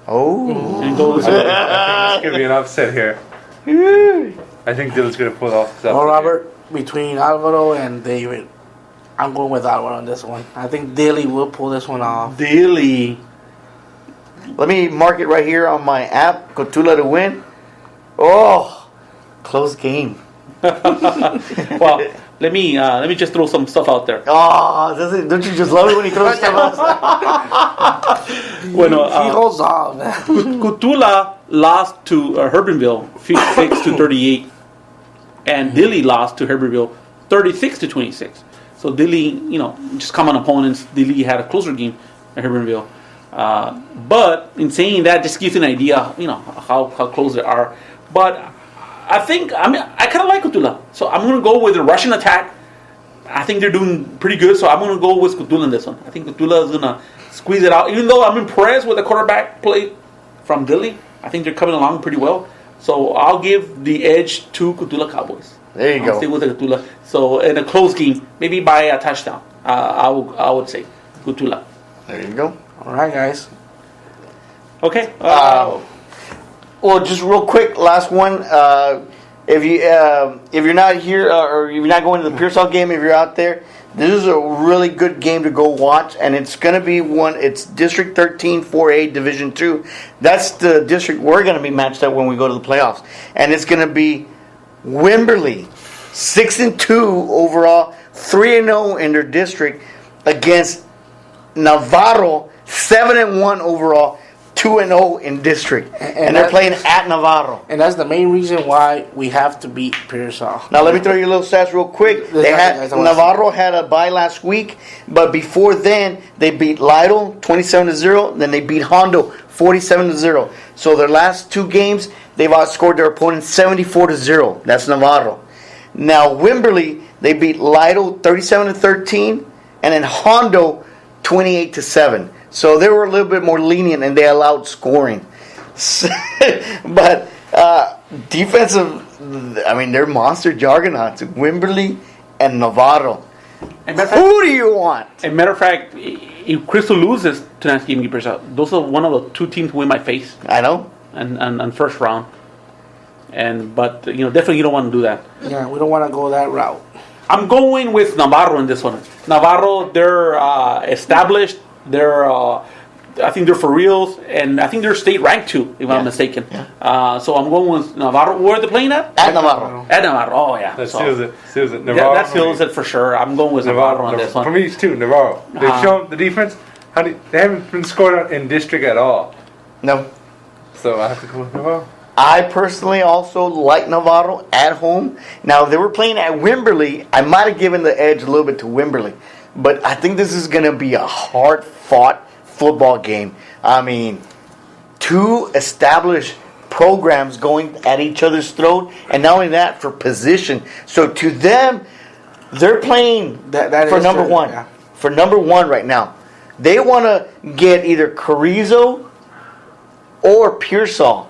Oh. And go with I think it's going to be an upset here. I think Dilly's going to pull off this upset. Well, Robert, between Alvaro and David, I'm going with Alvaro on this one. I think Dilly will pull this one off. Dilly. Let me mark it right here on my app. Cotula to win. Oh, close game. Well, let me just throw some stuff out there. Oh, don't you just love it when he throws stuff out? Bueno, He holds on. Cotula lost to Herbertville 56-38, and Dilly lost to Herbertville 36-26. So Dilly, just common opponents. Dilly had a closer game at Herbertville. But in saying that, just gives you an idea, how close they are. But I kind of like Cotula. So I'm going to go with the Russian attack. I think they're doing pretty good, so I'm going to go with Cotula in this one. I think Cotula is going to squeeze it out. Even though I'm impressed with the quarterback play from Dilly, I think they're coming along pretty well. So I'll give the edge to Cotula Cowboys. There you I'll go. stay with the Cotula. So in a close game, maybe by a touchdown, I would say Cotula. There you go. All right, guys. Okay. Well, just real quick, last one. If you're not here or if you're not going to the Pearsall game, if you're out there, this is a really good game to go watch, and it's going to be it's District 13 4A Division 2. That's the district we're going to be matched up when we go to the playoffs, and it's going to be Wimberley, 6-2 overall, 3-0 in their district against Navarro, 7-1 overall, 2-0 in district, and they're playing at Navarro. And that's the main reason why we have to beat Pearsall. Now let me throw you a little stats real quick. Navarro had a bye last week, but before then they beat Lytle 27-0. Then they beat Hondo 47-0. So their last two games they've outscored their opponent 74-0. That's Navarro. Now Wimberley, they beat Lytle 37-13, and then Hondo 28-7. So they were a little bit more lenient and they allowed scoring. But defensive, they're monster juggernauts. Wimberley and Navarro. Who do you want? As a matter of fact, if Crystal loses tonight's game, those are one of the two teams who we might face I know. and first round. But definitely you don't want to do that. Yeah, we don't want to go that route. I'm going with Navarro in this one. Navarro, they're established. They're, I think they're for reals, and I think they're state ranked too, if I'm not mistaken. So I'm going with Navarro. Where are they playing at? At Navarro. At Navarro. Oh yeah. That So, seals it. Seals it. yeah, Navarro. that seals it for sure. I'm going with Navarro on this For one. me, it's two. Navarro. They've shown the defense. They haven't been scored on in district at all. No. So I have to go with Navarro. I personally also like Navarro at home. Now, they were playing at Wimberley. I might have given the edge a little bit to Wimberley. But I think this is going to be a hard-fought football game. I mean, two established programs going at each other's throat. And not only that, for position. So to them, they're playing That for is number true, one. yeah. For number one right now. They want to get either Carrizo or Pearsall.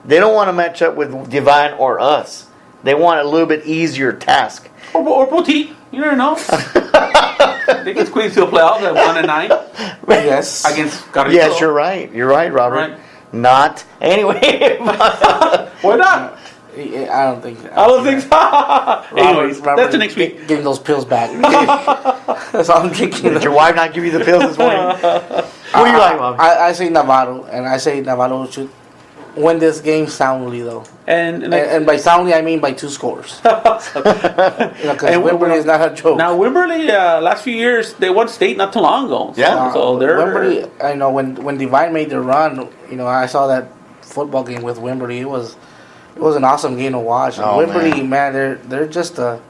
They don't want to match up with Divine or us. They want a little bit easier task. Or Poti. You never know. They can squeeze to a playoff at 1-9 Yes. against Carrizo. Yes, you're right. You're right, Robert. Right. Not. Anyway. Why not? I don't think. I don't think so. Anyways, that's the next week. Getting those pills back. That's all I'm drinking. Did your wife not give you the pills this morning? What do you like, Bob? I say Navarro, and I say Navarro should win this game soundly, though. And by soundly, I mean by 2 scores. Because Wimberley is not a joke. Now, Wimberley, last few years, they won state not too long ago. Yeah. So they're. Wimberley, I know when Divine made their run, I saw that football game with Wimberley. It was an awesome game to watch. And Oh, Wimberley, man, they're just a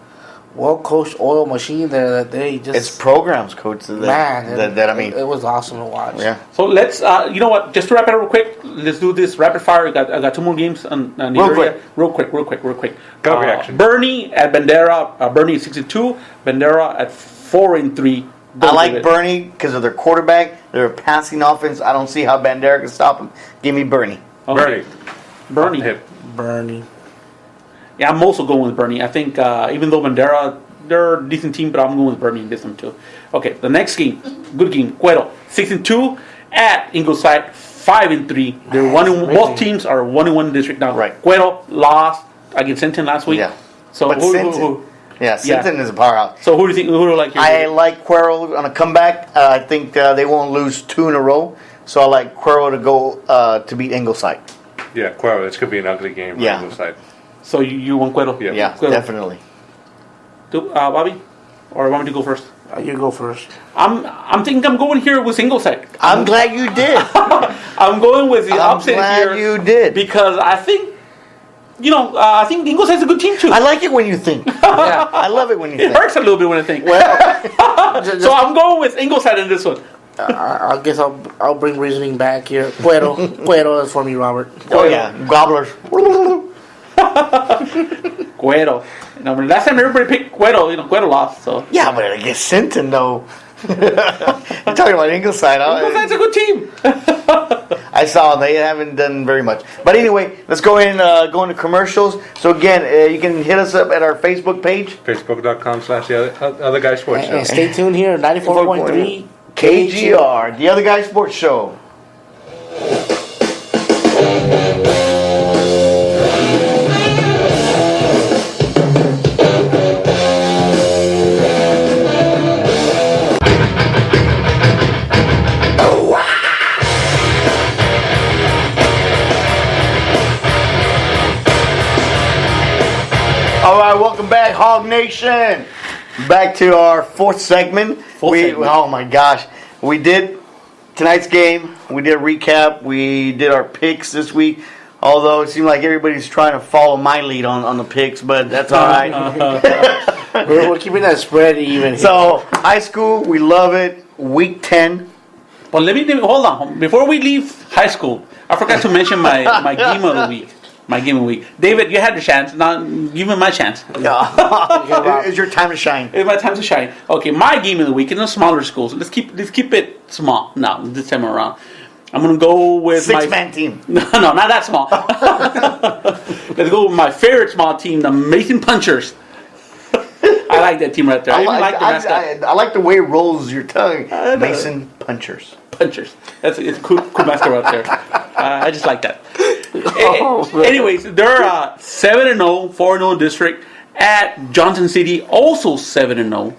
well-coached oil machine there that they just... It's programs, coach. That I mean. It was awesome to watch. Yeah. So let's, you know what, just to wrap it up real quick, let's do this rapid fire. I got 2 more games on the Real area. quick. Real quick. Go reaction. Bernie at Bandera. Bernie at 62. Bandera at 4-3. I like Bernie because of their quarterback. They're a passing offense. I don't see how Bandera can stop him. Give me Bernie. Okay. Bernie. Hip. Bernie. Yeah, I'm also going with Bernie. I think even though Bandera, they're a decent team, but I'm going with Bernie in this one too. Okay, the next game, good game. Cuero, 6-2 at Ingleside, 5-3. They're both teams are 1-1 district now. Right. Cuero lost against Sinton last week. Yeah. So But Sinton. Yeah, Sinton is a powerhouse. So who do you think? Who do you like? Here? I like Cuero on a comeback. I think they won't lose 2 in a row. So I like Cuero to go to beat Ingleside. Yeah, Cuero. This could be an ugly game. For Yeah. Ingleside. So you want Cuero? Yeah. Yeah, Cuero. definitely. Bobby, or want me to go first? You go first. I'm thinking I'm going here with Ingleside. I'm glad you did. I'm going with the I'm upset glad here you did. because I think, I think Ingolstade's a good team too. I like it when you think. Yeah. I love it when you It think. hurts a little bit when I think. Well, So I'm going with Ingleside in this one. I guess I'll bring reasoning back here. Cuero is for me, Robert. Oh, yeah. Gobblers. Cuero. Last time everybody picked Cuero, Cuero lost. So Yeah, but against Sinton, though. You're talking about Ingleside. Ingolstade's a good team. I saw they haven't done very much. But anyway, let's go in go into commercials. So again, you can hit us up at our Facebook page. Facebook.com/other guy sports show. And stay tuned here, 94.3 KGR, the Other Guy Sports Show. All right, welcome back, Hog Nation. Back to our 4th segment. Segment. Oh my gosh, we did tonight's game. We did a recap. We did our picks this week. Although it seemed like everybody's trying to follow my lead on the picks, but that's all right. We're keeping that spread even. So high school, we love it. Week 10. But let me hold on. Before we leave high school, I forgot to mention my game of the week. My game of the week. David, you had your chance. Now give me my chance. It's your time to shine. It's my time to shine. Okay, my game of the week in the smaller schools. Let's keep it small. No, this time around, I'm gonna go with 6-man team. No, not that small. Let's go with my favorite small team, the Mason Punchers. I like that team right there. I even like the mascot. I like the way it rolls your tongue. know. Mason Punchers. Punchers. It's a cool mascot right there. I just like that. Oh, man. Anyways, they're 7-0, 4-0 district, at Johnson City, also 7-0,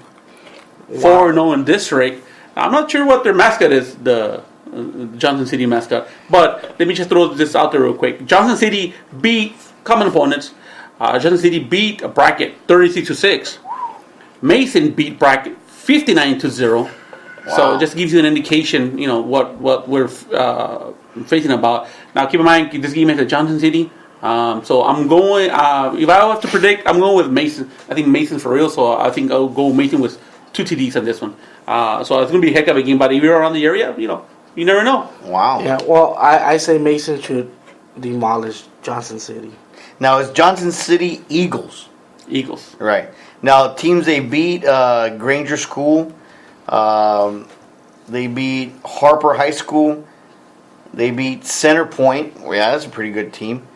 4-0 in district. I'm not sure what their mascot is, the Johnson City mascot, but let me just throw this out there real quick. Johnson City beat common opponents. Johnson City beat Brackett 36-6. Mason beat Brackett 59-0. So it just gives you an indication, what we're facing about. Now, keep in mind, this game is at Johnson City. So I'm going, if I have to predict, I'm going with Mason. I think Mason's for real, so I think I'll go Mason with 2 TDs on this one. So it's going to be a heck of a game, but if you're around the area, you never know. Wow. Yeah, well, I say Mason should demolish Johnson City. Now it's Johnson City Eagles. Eagles. Right. Now teams they beat Granger School. They beat Harper High School. They beat Center Point. Well, yeah, that's a pretty good team.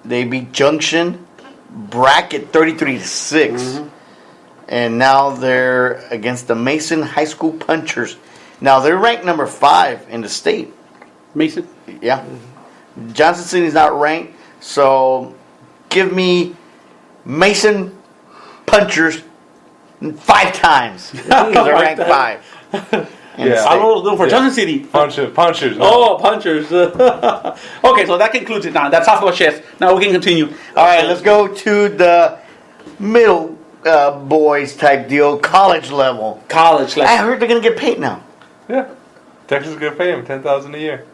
They beat Junction, Bracket 33-6. And now they're against the Mason High School Punchers. Now they're ranked number 5 in the state. Mason. Yeah. Johnson City's not ranked, so give me Mason Punchers 5 times because they're ranked 5. Yeah. I'm going for Johnson City. Punchers. No. Oh, punchers. Okay, so that concludes it now. That's half of our chess. Now we can continue. All right, let's go to the middle boys type deal, college level. College. I heard they're going to get paid now. Yeah. Texas is gonna pay him $10,000 a year.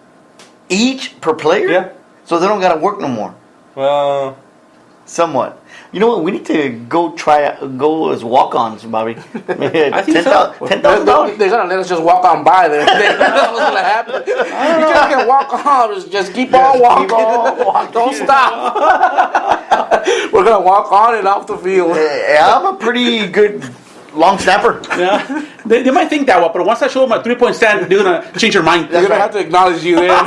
Each per player? Yeah. So they don't got to work no more. Well, Somewhat. You know what? We need to go as walk-ons, Bobby. I think so. $10,000. They're gonna let us just walk on by there. That's what's gonna happen. You just can walk on. Just keep on walking. Don't stop. We're gonna walk on and off the field. Yeah, I'm a pretty good long snapper. Yeah. They might think that way, but once I show them a 3-point stand, they're going to change their mind. They're gonna have to acknowledge you then.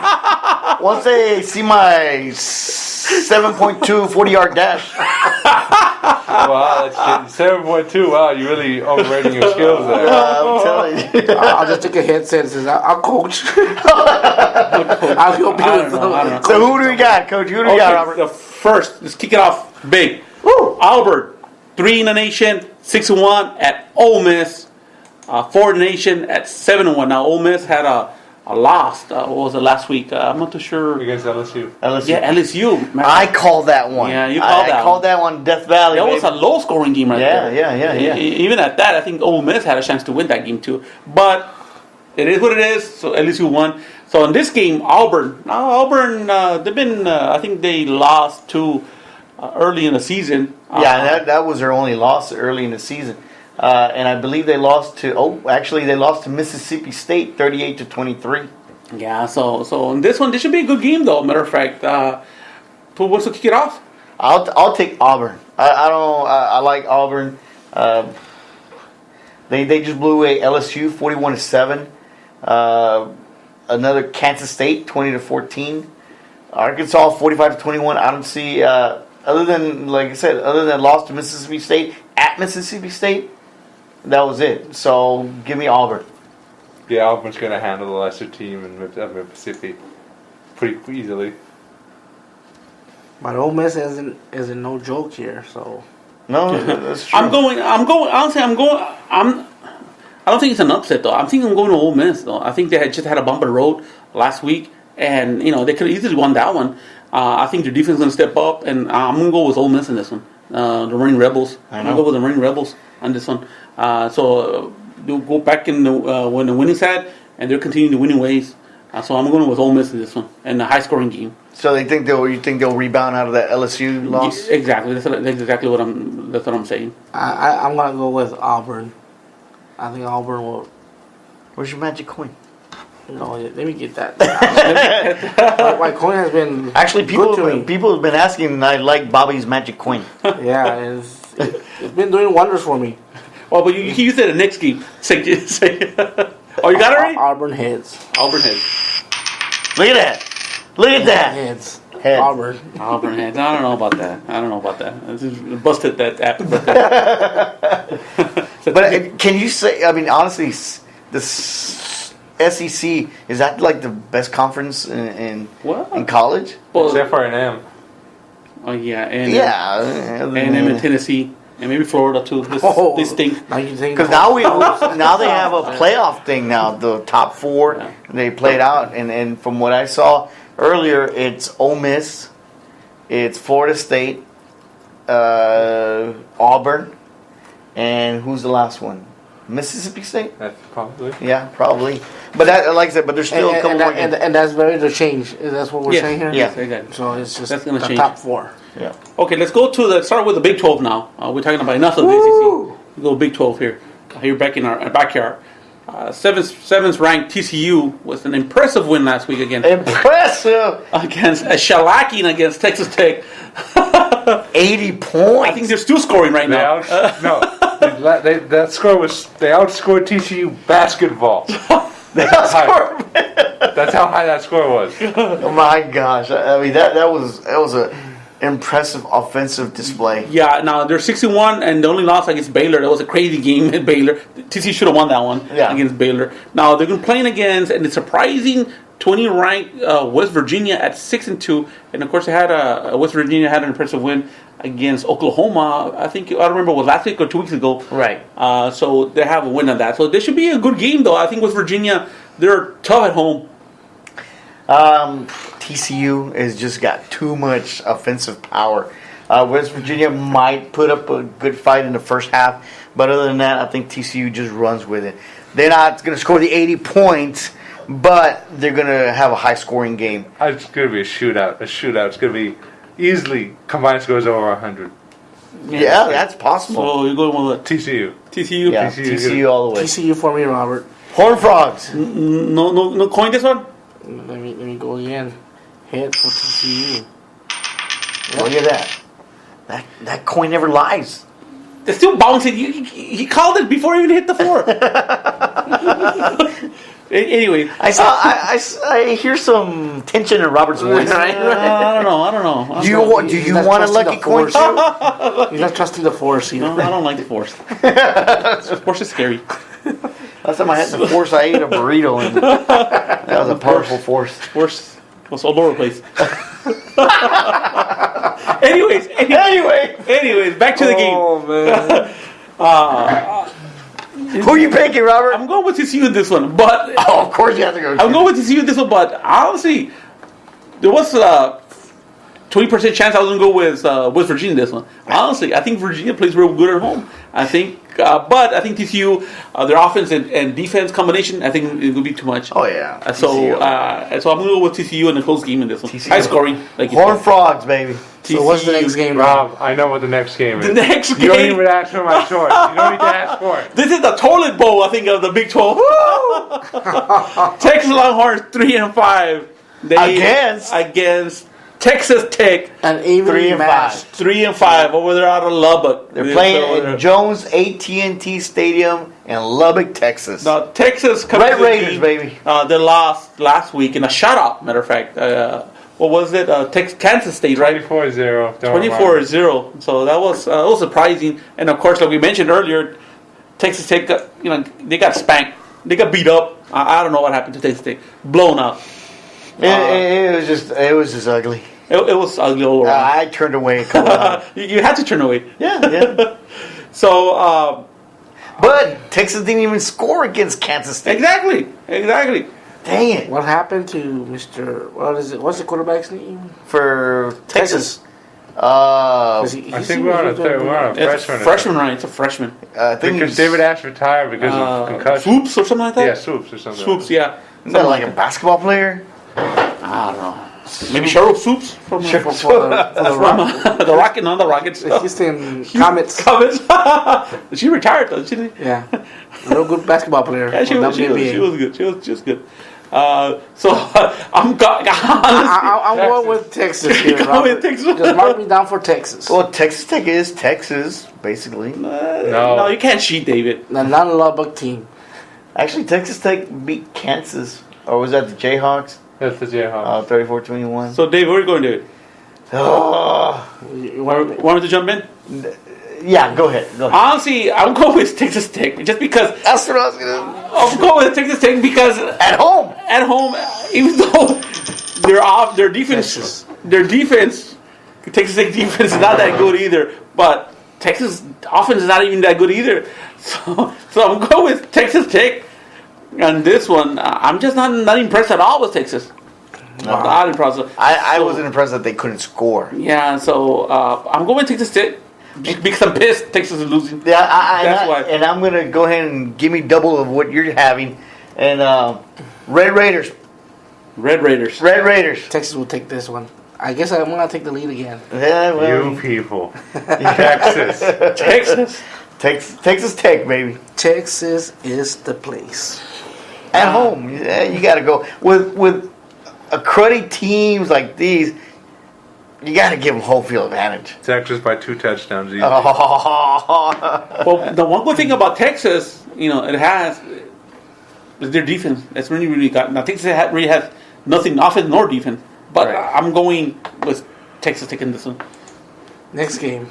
Once they see my 7.2 40-yard dash. wow, that's 7.2. Wow, you're really overrating your skills there. I'm telling you. I'll just take a headset and say, I'll coach. I'll help you I with don't know. So who do we got, Coach? Who do we got, Robert? The first, let's kick it off big. Albert, 3 in the nation, 6-1 at Ole Miss, 4 in the nation at 7-1. Now Ole Miss had a loss. What was it last week? I'm not too sure. Against LSU. LSU. Yeah, LSU. Man. I called that one. Yeah, you called that I called that one Death Valley. That was a low-scoring game right there. Yeah. Even at that, I think Ole Miss had a chance to win that game too. But it is what it is. So LSU won. So in this game, Auburn, they've been. I think they lost to early in the season. That was their only loss early in the season. And I believe they lost to Mississippi State 38-23. Yeah. So in this one, this should be a good game though. Matter of fact, who wants to kick it off? I'll take Auburn. I like Auburn. They just blew away LSU 41-7. Another Kansas State 20-14. Arkansas 45-21. I don't see other than loss to Mississippi State at Mississippi State. That was it. So give me Auburn. Yeah, Auburn's going to handle the lesser team in Mississippi pretty easily. But Ole Miss isn't no joke here, so. No, that's true. I'm going. Honestly, I don't think it's an upset though. I'm thinking I'm going to Ole Miss though. I think they had just had a bump of the road last week, and they could have easily won that one. I think their defense is going to step up, and I'm going to go with Ole Miss in this one. The Running Rebels. I'm going to go with the Running Rebels on this one. So they'll go back in the winning side, and they're continuing the winning ways. So I'm going with Ole Miss in this one, and a high-scoring game. So you think they'll rebound out of that LSU loss? Exactly. That's exactly what I'm saying. I'm going to go with Auburn. I think Auburn will. Where's your magic coin? No, let me get that. My coin has been Actually, people good to me. people have been asking, and I like Bobby's magic coin. Yeah, it's been doing wonders for me. Oh, but you can use it in the next game. Say. Oh, you got it already? Auburn heads. Auburn heads. Look at that! Look at that! Heads. Heads. Auburn. Auburn heads. I don't know about that. This is busted that app. But can you say? I mean, honestly, the SEC is that like the best conference in college? Well, Except for A&M. oh yeah, and Yeah, and in Tennessee. and maybe Florida too. They stink. Now you think Because now they have a playoff thing now. The top four they played out, and from what I saw earlier, it's Ole Miss, it's Florida State, Auburn, and who's the last one? Mississippi State. That's probably. Yeah, probably. But that, like I said, but there's still a couple more games. and that's very to change. That's what we're Yes, saying here. Yeah. yes, exactly. So it's just That's gonna the change. top four. Yeah. Okay, let's go to start with the Big 12 now. We're talking about enough of the ACC. We go Big 12 here. Here back in our backyard. Seventh ranked TCU with an impressive win last week Impressive. against a shellacking against Texas Tech. 80 points. I think they're still scoring right They now. that score was they outscored TCU basketball. That's how high that score was. Oh my gosh! I mean that was a impressive offensive display. Yeah, now they're 61 and the only loss against Baylor. That was a crazy game at Baylor. TCU should have won that one against Baylor. Now they're playing against and it's surprising 20 ranked West Virginia at 6-2, and of course they had West Virginia had an impressive win against Oklahoma. I don't remember was last week or 2 weeks ago. Right. So they have a win on that. So this should be a good game though. I think West Virginia they're tough at home. TCU has just got too much offensive power. West Virginia might put up a good fight in the first half, but other than that, I think TCU just runs with it. They're not going to score the 80 points, but they're going to have a high-scoring game. It's going to be a shootout. It's going to be easily combined scores over 100. Yeah, that's possible. So you're going with what? TCU. TCU. Yeah, TCU all the way. TCU for me, Robert. Horned Frogs. No coin this one. Let me go again. Head for TCU. Look at that. That coin never lies. They're still bouncing. He called it before he even hit the floor. Anyway, I hear some tension in Robert's voice. I don't know. Do you want a lucky coin too? You're not trusting the force, you know. No, I don't like the force. The force is scary. Last time I had the force, I ate a burrito, and that was a powerful force. Force was all over the place. Anyways, back to the game. Oh, man. Who are you picking, Robert? I'm going with TCU in this one, but of course you have to go. I'm going with TCU in this one, but honestly, there was 20% chance I was going to go with West Virginia in this one. Honestly, I think Virginia plays real good at home. I think, but I think TCU, their offense and defense combination, I think it would be too much. Oh yeah. So I'm going to go with TCU in a close game in this one. TCU. High scoring, like you Horned said. Frogs, baby. So what's the next game, Rob? Rob, I know what the next game is. The next You don't game. even ask for my choice. You don't need to ask for it. This is the toilet bowl, I think, of the Big 12. Texas Longhorns 3-5. Against Texas Tech An evenly 3-5. matched. 3-5 over there out of Lubbock. They're playing at Jones AT&T Stadium in Lubbock, Texas. Now Texas comes Red to the Raiders, game. baby. They lost last week in a shutout. Matter of fact, what was it? Kansas State, right? 24-0. 24-0. So that was surprising. And of course, like we mentioned earlier, Texas Tech, they got spanked. They got beat up. I don't know what happened to Texas Tech. Blown up. It was just ugly. It was ugly all around. I turned away a couple times. You had to turn away. Yeah. So, But Texas didn't even score against Kansas State. exactly. Dang it. What happened to Mr. What is it? What's the quarterback's name? For Texas. I think we're on a It's a freshman. freshman, right? It's a freshman. I think Because David Ash retired because of concussion. Swoops or something like that? Yeah, Swoops or something. Swoops, yeah. is that like a basketball player? I don't know. Maybe Cheryl Swoops from For the Rock, the Rocket, not the Rockets. the Houston Comets. Comets. She retired though, didn't she? Yeah, real good basketball player. Yeah, she for was WNBA. good. She was just good. So I'm honestly, I'm going with Texas here. You're going Robert. with Texas? Just mark me down for Texas. Well, Texas Tech is Texas, basically. no, you can't cheat, David. The non-Lubbock team. Actually, Texas Tech beat Kansas. Or was that the Jayhawks? That's the Jayhawks. 34-21. So Dave, what are you going to do? Oh, You want Want me to jump in? yeah, go ahead. Honestly, I'm going with Texas Tech just because. That's what I was going to... I'm going with Texas Tech because At home. at home, even though they're off, their defense, Texas Tech defense is not that good either. But Texas offense is not even that good either. So I'm going with Texas Tech. And this one, I'm just not impressed at all with Texas. Not impressed. I wasn't impressed that they couldn't score. Yeah, so I'm going with Texas Tech because I'm pissed Texas is losing. Yeah, That's why. And I'm gonna go ahead and give me double of what you're having, and Red Raiders. Red Raiders. Red Raiders. Texas will take this one. I guess I'm gonna take the lead again. Yeah, well, You people. Texas. Texas. Texas Tech, baby. Texas is the place. At home, yeah, you got to go with a cruddy teams like these. You got to give them home field advantage. Texas by 2 touchdowns easy. Well, the one good thing about Texas, it has is their defense. That's really got. Now Texas really has nothing offense nor defense. But Right. I'm going with Texas taking this one. Next game.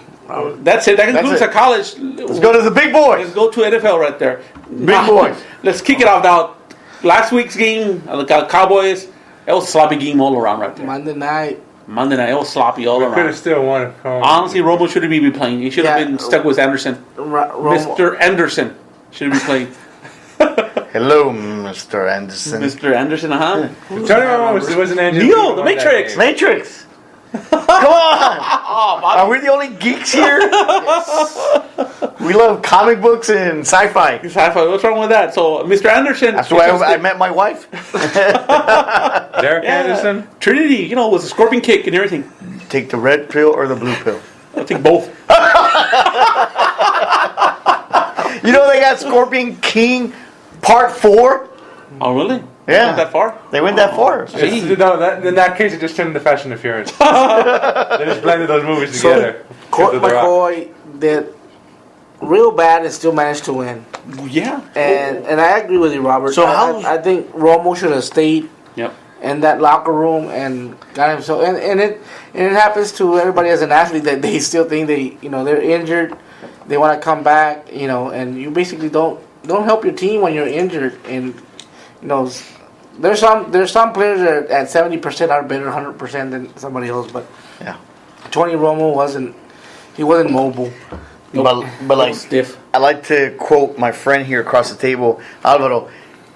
That's it. That concludes it. our college. Let's go to the big boys. Let's go to NFL right there. Big boys. Let's kick it off now. Last week's game, the Cowboys, it was a sloppy game all around right there. Monday night. Monday night, it was sloppy all We could have around. still won it. Honestly, Romo shouldn't be playing. He should have Yeah. been stuck with Anderson. Mr. Anderson should be playing. Hello, Mr. Anderson. Mr. Anderson, huh? Tony Romo was an engine. Neo, the Matrix. Matrix. Come on. Are we the only geeks here? We love comic books and sci-fi. Sci-fi, what's wrong with that? So, Mr. Anderson. That's why I met my wife. Derek Yeah. Anderson. Trinity, was a scorpion kick and everything. Take the red pill or the blue pill. I'll take both. You know they got Scorpion King Part 4? Oh, really? Yeah. Not that far? They went that far. In that case, it just turned into fashion interference. They just blended those movies together. Colt Because of The Rock. McCoy did real bad and still managed to win. Yeah. And I agree with you, Robert. So I think Romo should have stayed Yep. in that locker room and got himself. And it happens to everybody as an athlete that they still think they're injured. They want to come back, and you basically don't help your team when you're injured. And there's some players that at 70% are better 100% than somebody else. But Yeah. Tony Romo wasn't mobile. But like, Stiff. I like to quote my friend here across the table, Alvaro.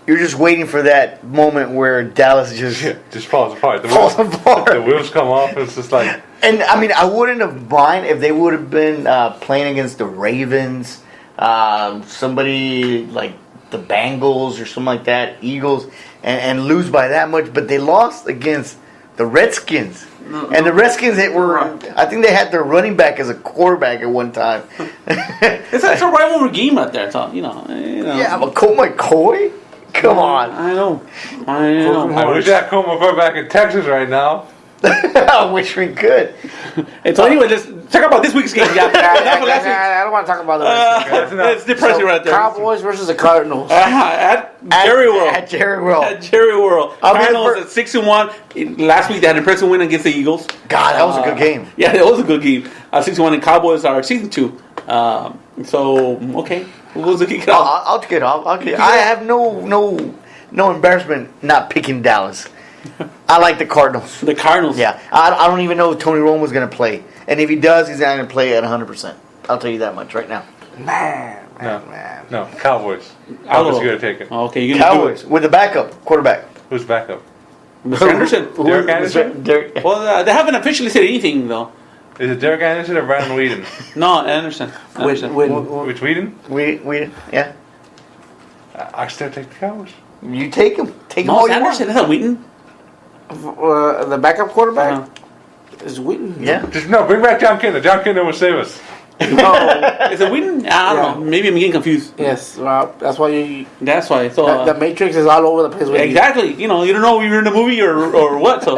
You're just waiting for that moment where Dallas just Just falls apart. falls apart. The wheels come off. It's just like And I mean, I wouldn't have mind if they would have been playing against the Ravens, somebody like the Bengals or something like that, Eagles, and lose by that much. But they lost against the Redskins. And the Redskins, I think they had their running back as a quarterback at one time. It's a rivalry game out there, so, Yeah, but Colt McCoy? Come on. I know. I wish that Colt McCoy back in Texas right now. I wish we could. And so anyway, let's talk about this week's game. Yeah, enough of last week. I don't want to talk about the rest. It's depressing right there. Cowboys versus the Cardinals. At Jerry World. At Jerry World. At Jerry World. I mean, Cardinals at 6-1. Last week they had an impressive win against the Eagles. God, that was a good game. Yeah, it was a good game. 6-1, and Cowboys are 6-2. So okay, we'll kick it off. I'll kick it off. I have no embarrassment not picking Dallas. I like the Cardinals. The Cardinals. Yeah, I don't even know if Tony Romo is going to play, and if he does, he's not going to play at 100%. I'll tell you that much right now. Man. No, Cowboys. Oh. Cowboys are going to take it. Okay, you're gonna Cowboys with the backup quarterback. Who's backup? do it. Mr. Anderson. Derek Anderson? Well, they haven't officially said anything though. Is it Derek Anderson or Brandon Whedon? No, Anderson. Anderson. Which Whedon? Yeah. I still take the Cowboys. You take him. Take him No, all it's you Anderson. want. That's not Wheaton. The backup quarterback Uh-huh. is Wheaton. Yeah. Just no, bring back John Kinder. John Kinder will save us. No. Is it Wheaton? I don't know. Maybe I'm getting confused. Yes, Rob. That's why you. That's why. So The Matrix is all over the place with exactly. You don't know if you're in the movie or what. So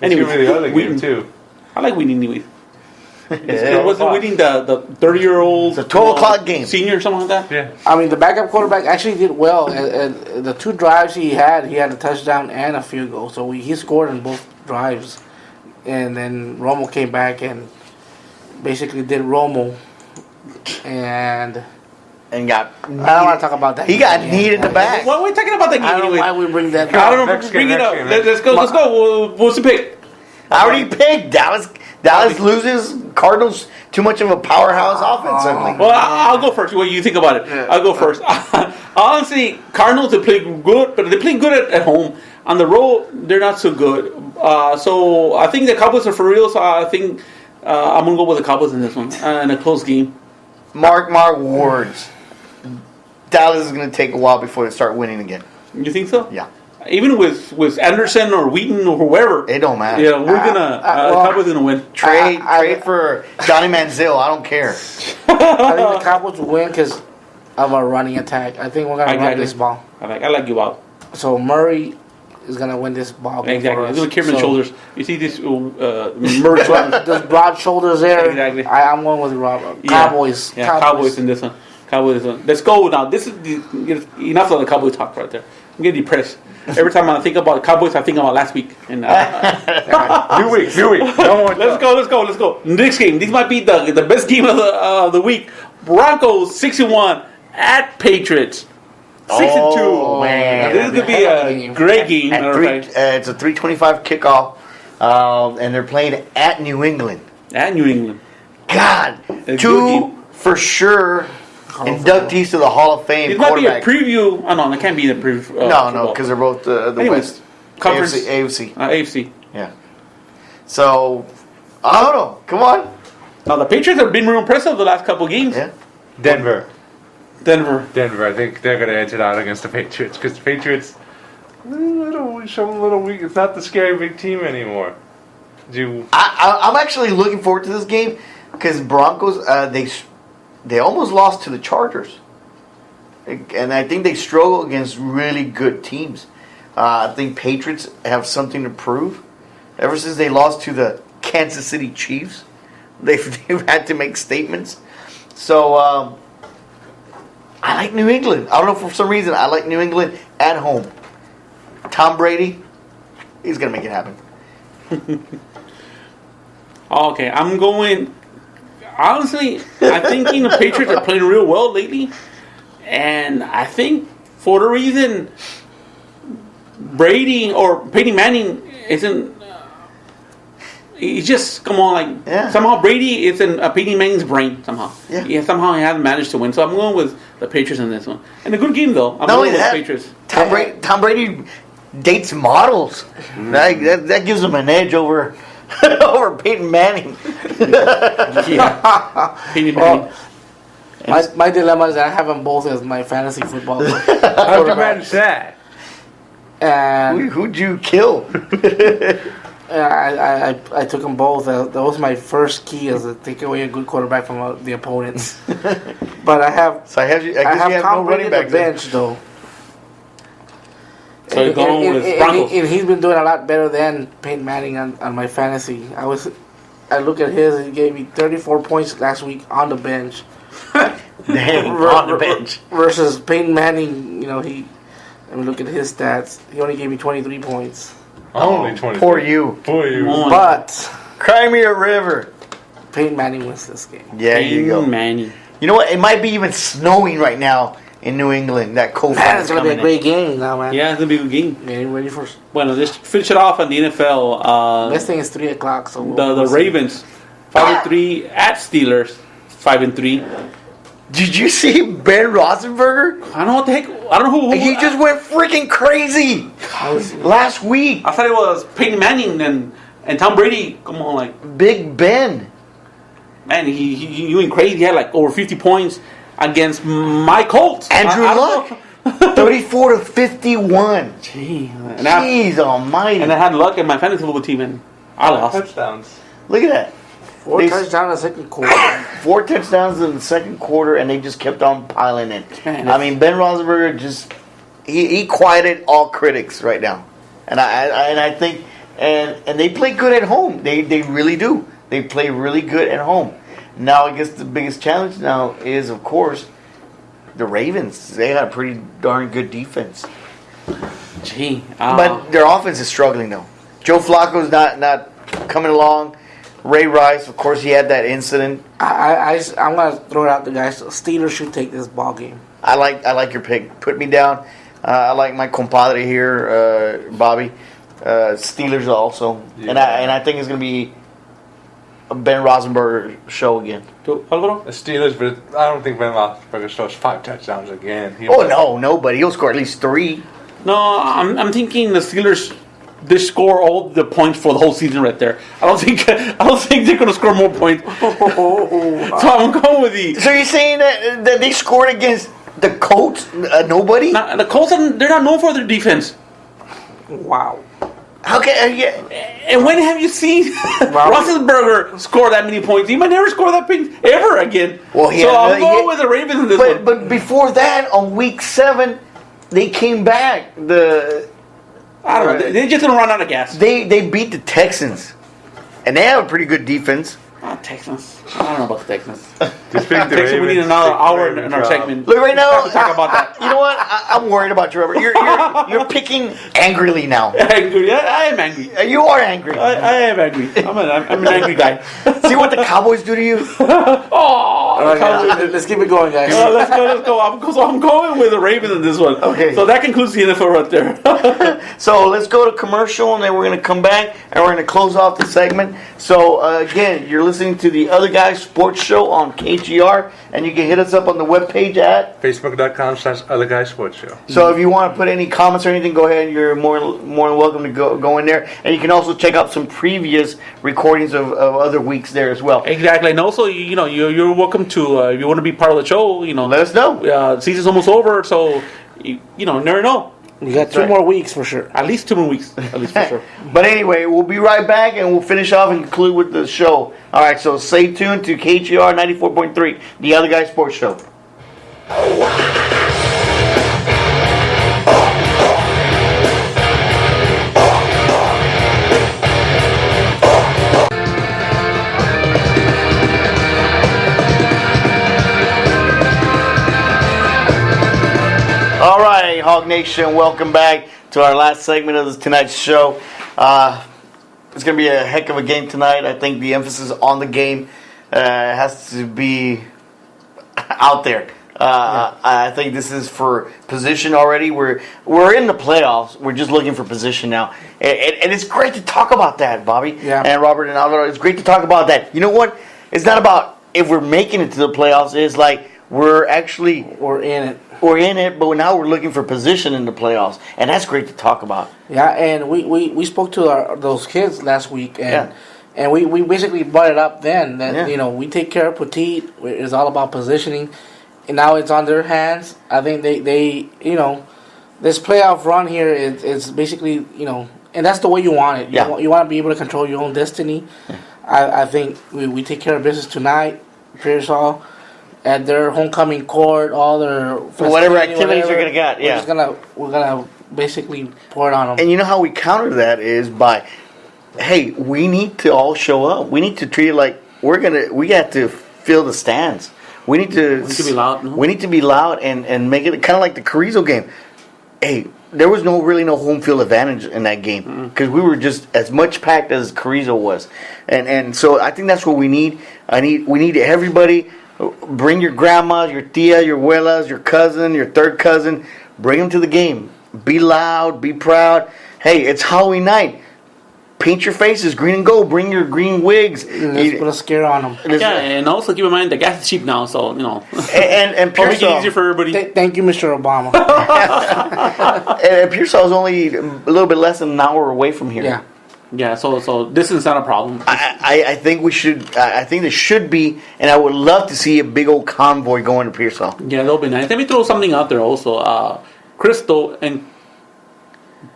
Anyway, anyway, the other game Wheaton. too. I like Wheaton anyway. Yeah. Wasn't Wheaton the 30-year-old? It's a 12 o'clock game. Senior or something like that. Yeah. you. I mean, the backup quarterback actually did well. And the 2 drives he had a touchdown and a field goal. So he scored in both drives. And then Romo came back and basically did Romo. And And got. I don't want to talk about that. He got kneed in the back. Why are we talking about that game I don't know anyway? why we bring that I don't know. Next Bring game, it up. next game, Let's go. Let's go. What's the pick? I already picked Dallas. Dallas loses Cardinals too much of a powerhouse offensively. Well, I'll go first. What do you think about it? I'll go first. Honestly, Cardinals, they play good, but they play good at home. On the road, they're not so good. So I think the Cowboys are for real. So I think I'm going to go with the Cowboys in this one. In a close game. Mark my words. Dallas is going to take a while before they start winning again. You think so? Yeah. Even with Anderson or Wheaton or whoever. It don't matter. Yeah, we're gonna Cowboys gonna win. Trade for Johnny Manziel. I don't care. I think the Cowboys will win because of our running attack. I think we're gonna run this ball. I like you out. So Murray is gonna win this ball game Exactly. for us. Little Kierman shoulders. You see this merge one. Those broad shoulders there. Exactly. I'm going with Cowboys. Yeah, Cowboys in this one. Cowboys. Let's go now. This is enough of the Cowboy talk right there. I'm getting depressed. Every time I think about Cowboys, I think about last week. And New week. No more. let's go. Next game. This might be the best game of the week. Broncos 6-1 at Patriots 6-2. Oh, man. This is gonna be a great game. It's a 3:25 kickoff, and they're playing at New England. At New England. God, good two game. For sure inductees to the Hall of Fame. It might be a quarterback. preview. Oh no, it can't be the preview. No, because they're both the Anyways, West conference AFC. AFC. Yeah. So I don't know. Come on. Now the Patriots have been real impressive the last couple games. Yeah. Denver. Denver. I think they're going to edge it out against the Patriots because the Patriots show them a little weak. It's not the scary big team anymore. I'm actually looking forward to this game because Broncos they almost lost to the Chargers, and I think they struggle against really good teams. I think Patriots have something to prove. Ever since they lost to the Kansas City Chiefs, they've had to make statements. So I like New England. I don't know, for some reason I like New England at home. Tom Brady, he's gonna make it happen. Okay, I'm going. Honestly, I think the Patriots are playing real well lately, and I think for the reason Brady or Peyton Manning isn't. He's just somehow Brady is in Peyton Manning's brain somehow. Yeah. Somehow he hasn't managed to win. So I'm going with the Patriots in this one, and a good game though. I'm Not only going with that, the Patriots. Tom Brady dates models. That gives him an edge over over Peyton Manning. Peyton Manning. My dilemma is that I have them both as my fantasy football. How would you manage that? And Who'd you kill? I took them both. That was my first key, as to take away a good quarterback from the opponents. But I have. So I guess you have no Tom Brady running on back the bench though. So you're going with Broncos. And he's been doing a lot better than Peyton Manning on my fantasy. I look at his. He gave me 34 points last week on the bench. Damn, on the bench. Versus Peyton Manning, I mean, look at his stats. He only gave me 23 points. Only 20. Poor you. Poor you. But Cry me a river. Peyton Manning wins this game. Yeah, you go. Peyton Manning. You know what? It might be even snowing right now in New England. That cold front Man, is it's going to be a coming in. great game now, man. Yeah, it's gonna be a good game. Getting ready for. Well, let's finish it off on the NFL. This thing is 3 o'clock, so The Ravens 5-3 at Steelers 5-3. Did you see Ben Roethlisberger? I don't know what the heck. I don't know who. He just went freaking crazy last week. I thought it was Peyton Manning and Tom Brady. Come on, like Big Ben. man, he went crazy. He had like over 50 points against my Colts. Andrew I don't Luck. 34-51. Gee, Jeez almighty. and I had luck in my fantasy football team, and I lost. Touchdowns. Look at that. 4 They- touchdowns in the second quarter. 4 touchdowns in the second quarter, and they just kept on piling in. Man, I mean, Ben Roethlisberger just he quieted all critics right now, and I think and they play good at home. They really do. They play really good at home. Now, I guess the biggest challenge now is, of course, the Ravens. They got a pretty darn good defense, Gee, but their offense is struggling though. Joe Flacco's not coming along. Ray Rice, of course, he had that incident. I'm going to throw it out there, guys. Steelers should take this ball game. I like your pick. Put me down. I like my compadre here, Bobby. Steelers also, Yeah. and I think it's going to be a Ben Roethlisberger show again. Alvaro? The Steelers, but I don't think Ben Roethlisberger throws 5 touchdowns again. Oh no, but he'll score at least 3. No, I'm thinking the Steelers. They score all the points for the whole season right there. I don't think they're going to score more points. So I'm going with the. So you're saying that they scored against the Colts? Nobody? Now, the Colts, they're not known for their defense. Wow. How can? Yeah. And when have you seen Roethlisberger score that many points? He might never score that many ever again. Well, so I'm going with the Ravens in this one. But before that, on week 7, they came back. I don't know. They're just going to run out of gas. They beat the Texans, and they have a pretty good defense. Texans. I don't know about the Texans. Just pick the Texans, we need Ravens, another pick the hour Ravens in our job. segment. Look, right now, to talk about that. You know what? I'm worried about you, Robert. You're picking angrily now. Angry. I am angry. You are angry. I am angry. I'm an angry guy. See what the Cowboys do to you? Let's keep it going, guys. Let's go. I'm going with the Ravens in this one. Okay. So that concludes the NFL right there. So let's go to commercial, and then we're going to come back, and we're going to close off the segment. So, again, you're listening to the Other Guys Sports Show on KGR, and you can hit us up on the webpage at. Facebook.com/otherguysportshow. So if you want to put any comments or anything, go ahead. You're more than welcome to go in there. And you can also check out some previous recordings of other weeks there as well. Exactly. And also, you're welcome to, if you want to be part of the show, Let us know. Season's almost over, so, never know. We got 2 more weeks for sure. At least 2 more weeks, at least for sure. But anyway, we'll be right back, and we'll finish off and conclude with the show. All right, so stay tuned to KGR 94.3, the Other Guy Sports Show. All right, Hog Nation, welcome back to our last segment of tonight's show. It's going to be a heck of a game tonight. I think the emphasis on the game has to be out there. I think this is for position already. We're in the playoffs. We're just looking for position now. And it's great to talk about that, Bobby. Yeah. And Robert and Alvaro. It's great to talk about that. You know what? It's not about if we're making it to the playoffs. It's like we're in it, but now we're looking for position in the playoffs. And that's great to talk about. Yeah, and we spoke to those kids last week, and we basically brought it up then that we take care of Petit. It's all about positioning, and now it's on their hands. I think they this playoff run here is basically and that's the way you want it. You want to be able to control your own destiny. I think we take care of business tonight. Pearsall at their homecoming court, all their whatever activities you're gonna get. We're gonna basically pour it on them. And you know how we counter that is by, hey, we need to all show up. We need to treat it like we got to fill the stands. We need to be loud. No? We need to be loud and make it kind of like the Carrizo game. Hey, there was really no home field advantage in that game because we were just as much packed as Carrizo was, and so I think that's what we need. We need everybody. Bring your grandmas, your tia, your abuelas, your cousin, your third cousin. Bring them to the game. Be loud. Be proud. Hey, it's Halloween night. Paint your faces green and gold. Bring your green wigs. Let's put a scare on them. Yeah, and also keep in mind the gas is cheap now, so And make it Pearsall, easier for everybody. Thank you, Mr. Obama. and Pearsall is only a little bit less than an hour away from here. Yeah. Yeah, so this is not a problem. I think we should. I think there should be, and I would love to see a big old convoy going to Pearsall. Yeah, that'll be nice. Let me throw something out there also. Crystal and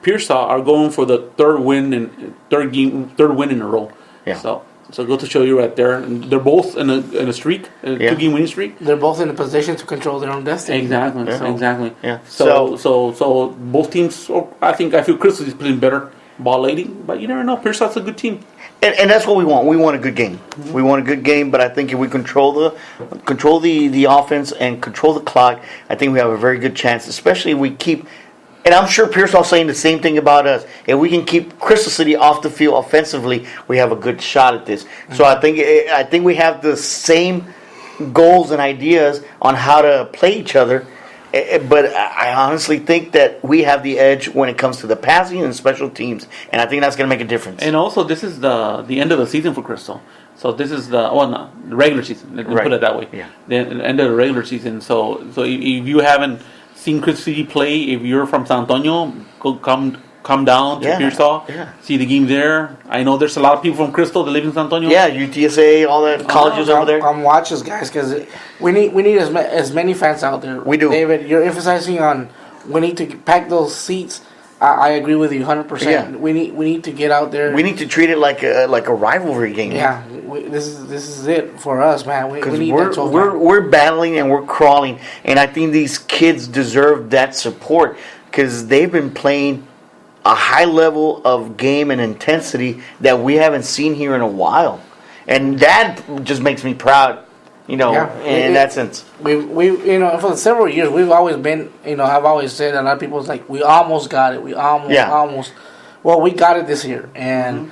Pearsall are going for the third win in a row. Yeah. So go to show you right there. And they're both in a streak, a 2-game winning streak. They're both in a position to control their own destiny. Exactly. Yeah. Exactly. Yeah. So both teams. I feel Crystal is playing better ball lady, but you never know. Pearsall's a good team. And that's what we want. We want a good game. Mm-hmm. We want a good game, but I think if we control the offense and control the clock, I think we have a very good chance, especially if we keep. And I'm sure Pearsall's saying the same thing about us. If we can keep Crystal City off the field offensively, we have a good shot at this. Mm-hmm. So I think we have the same goals and ideas on how to play each other. But I honestly think that we have the edge when it comes to the passing and special teams, and I think that's going to make a difference. And also, this is the end of the season for Crystal. So this is the regular season. Let's Right. put it that way. Yeah. The end of the regular season. So if you haven't seen Crystal City play, if you're from San Antonio, come down to Yeah. Pearsall, Yeah. see the game there. I know there's a lot of people from Crystal that live in San Antonio. Yeah, UTSA, all the colleges over there. Come watch us, guys, because we need as many fans out there. We do. David, you're emphasizing on we need to pack those seats. I agree with you 100%. Yeah. We need to get out there. We need to treat it like a rivalry game. Yeah, this is it for us, man. We Because need that so we're battling and we're crawling, and I think these kids deserve that support because they've been playing a high level of game and intensity that we haven't seen here in a while, and that just makes me proud. Yeah. In that sense. we for several years we've always been, I've always said that a lot of people's like we almost got it. We almost. Well, we got it this year, and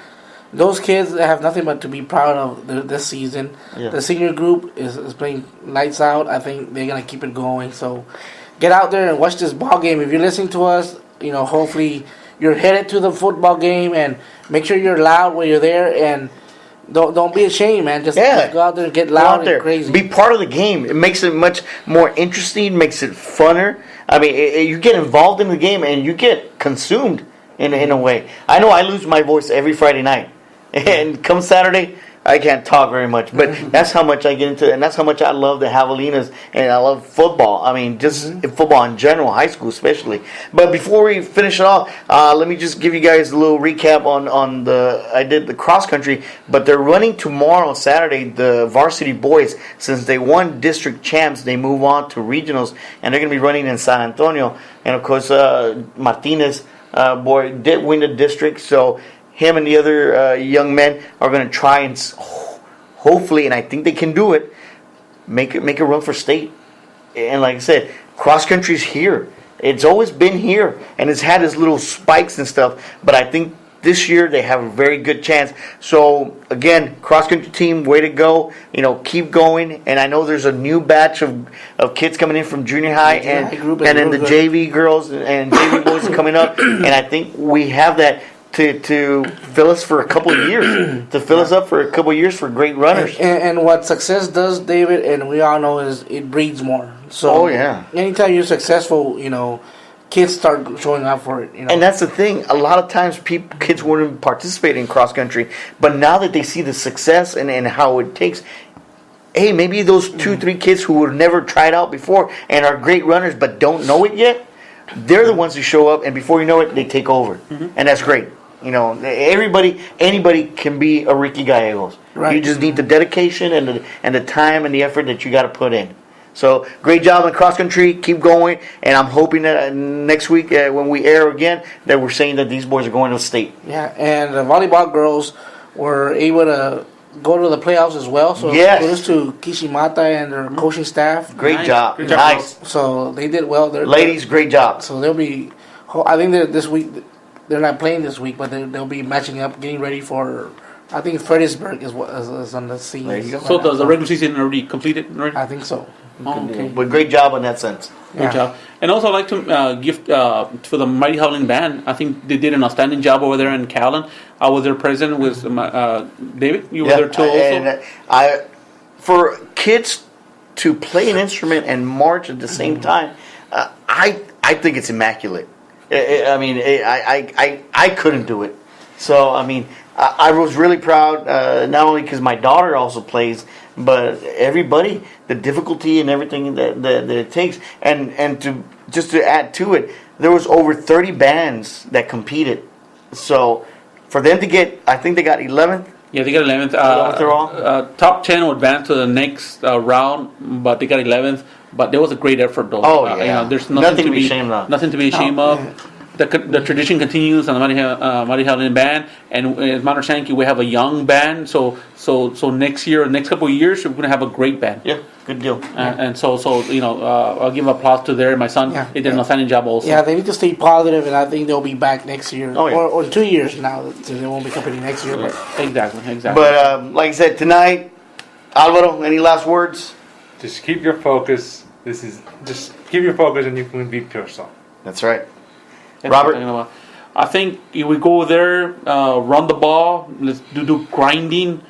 those kids have nothing but to be proud of this season. Yeah. The senior group is playing lights out. I think they're gonna keep it going. So get out there and watch this ball game. If you're listening to us, hopefully you're headed to the football game, and make sure you're loud when you're there, and don't be ashamed, man. Just go out there and get Go out loud there. and crazy. Be part of the game. It makes it much more interesting. Makes it funner. I mean, you get involved in the game and you get consumed in a way. I know I lose my voice every Friday night, and come Saturday, I can't talk very much. But that's how much I get into it, and that's how much I love the Javelinas, and I love football. I mean, just football in general, high school especially. But before we finish it off, let me just give you guys a little recap on I did the cross country, but they're running tomorrow, Saturday, the varsity boys. Since they won district champs, they move on to regionals, and they're going to be running in San Antonio. And of course, Martinez boy did win the district, so him and the other young men are going to try and hopefully, and I think they can do it, make a run for state. And like I said, cross country's here. It's always been here, and it's had its little spikes and stuff. But I think this year they have a very good chance. So again, cross country team, way to go! Keep going. And I know there's a new batch of kids coming in from junior high, and then the JV girls and JV boys are coming up. And I think we have that to fill us for a couple of years, to fill us up for a couple of years for great runners. And what success does, David, and we all know, is it breeds more. So Oh, yeah. anytime you're successful, kids start showing up for it. And that's the thing. A lot of times, kids wouldn't participate in cross country, but now that they see the success and how it takes, hey, maybe those 2-3 kids who would never tried out before and are great runners but don't know it yet, they're the ones who show up, and before you know it, they take over, and that's great. Anybody can be a Ricky Gallegos. Right. You just need the dedication and the time and the effort that you got to put in. So great job in cross country. Keep going, and I'm hoping that next week when we air again, that we're saying that these boys are going to state. Yeah, and the volleyball girls were able to go to the playoffs as well. So Yes. kudos to Kishimata and their coaching staff. Great Nice. job. Good job, Nice. So they did well. Ladies, great job. So they'll be. I think that this week they're not playing this week, but they'll be matching up, getting ready for. I think Fredericksburg is on the scene. There you go. So the regular season already completed, right? I think so. Oh, okay. But great job in that sense. Good Yeah. job. And also, I'd like to give for the Mighty Howling Band. I think they did an outstanding job over there in Callan. I was their president with David. You were there too, also. And for kids to play an instrument and march at the same time, I think it's immaculate. I couldn't do it. So I was really proud, not only because my daughter also plays, but everybody, the difficulty and everything that it takes, and to add to it, there was over 30 bands that competed. So for them to get, I think they got 11th. Yeah, they got 11th. 11th overall? Top 10 will advance to the next round, but they got 11th. But there was a great effort, though. Oh, yeah. There's Nothing to be ashamed of. Nothing to be ashamed of. The tradition continues on the Mighty Howling Band, and as my understanding, we have a young band. So next year, next couple of years, we're gonna have a great band. Yeah, good deal. And so I'll give applause to there. My son, Yeah. he did an outstanding job also. Yeah, they need to stay positive, and I think they'll be back next year, Oh, yeah. or 2 years now. So they won't be competing next year. But Exactly. But like I said, tonight, Alvaro, any last words? Just keep your focus. Just keep your focus, and you can beat Pearsall. That's right. That's Robert? what I'm talking about. I think if we go there, run the ball, let's do grinding,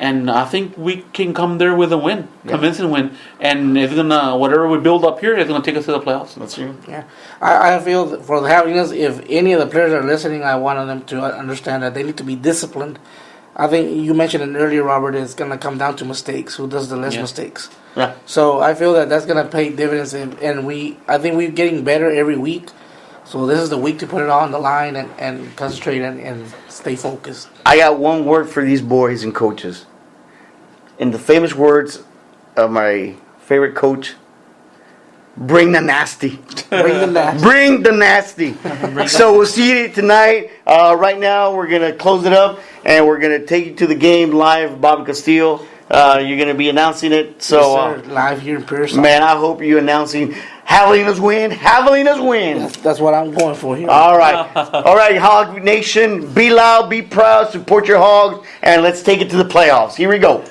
And I think we can come there with a win, convincing win, and it's gonna whatever we build up here is gonna take us to the playoffs. That's true. Yeah, I feel that for the Javelinas, if any of the players are listening, I want them to understand that they need to be disciplined. I think you mentioned it earlier, Robert. It's going to come down to mistakes. Who does the less mistakes? Yeah. So I feel that that's going to pay dividends, and I think we're getting better every week. So this is the week to put it all on the line and concentrate and stay focused. I got one word for these boys and coaches. In the famous words of my favorite coach, bring the nasty. Bring the nasty. Bring the nasty. So we'll see you tonight. Right now, we're going to close it up, and we're going to take you to the game live, Bobby Castillo. You're going to be announcing it. So, Yes, sir. Live here in Pearson. man, I hope you're announcing Javelinas win. Javelinas win. That's what I'm going for here. All right. All right, Hog Nation. Be loud, be proud, support your Hogs, and let's take it to the playoffs. Here we go.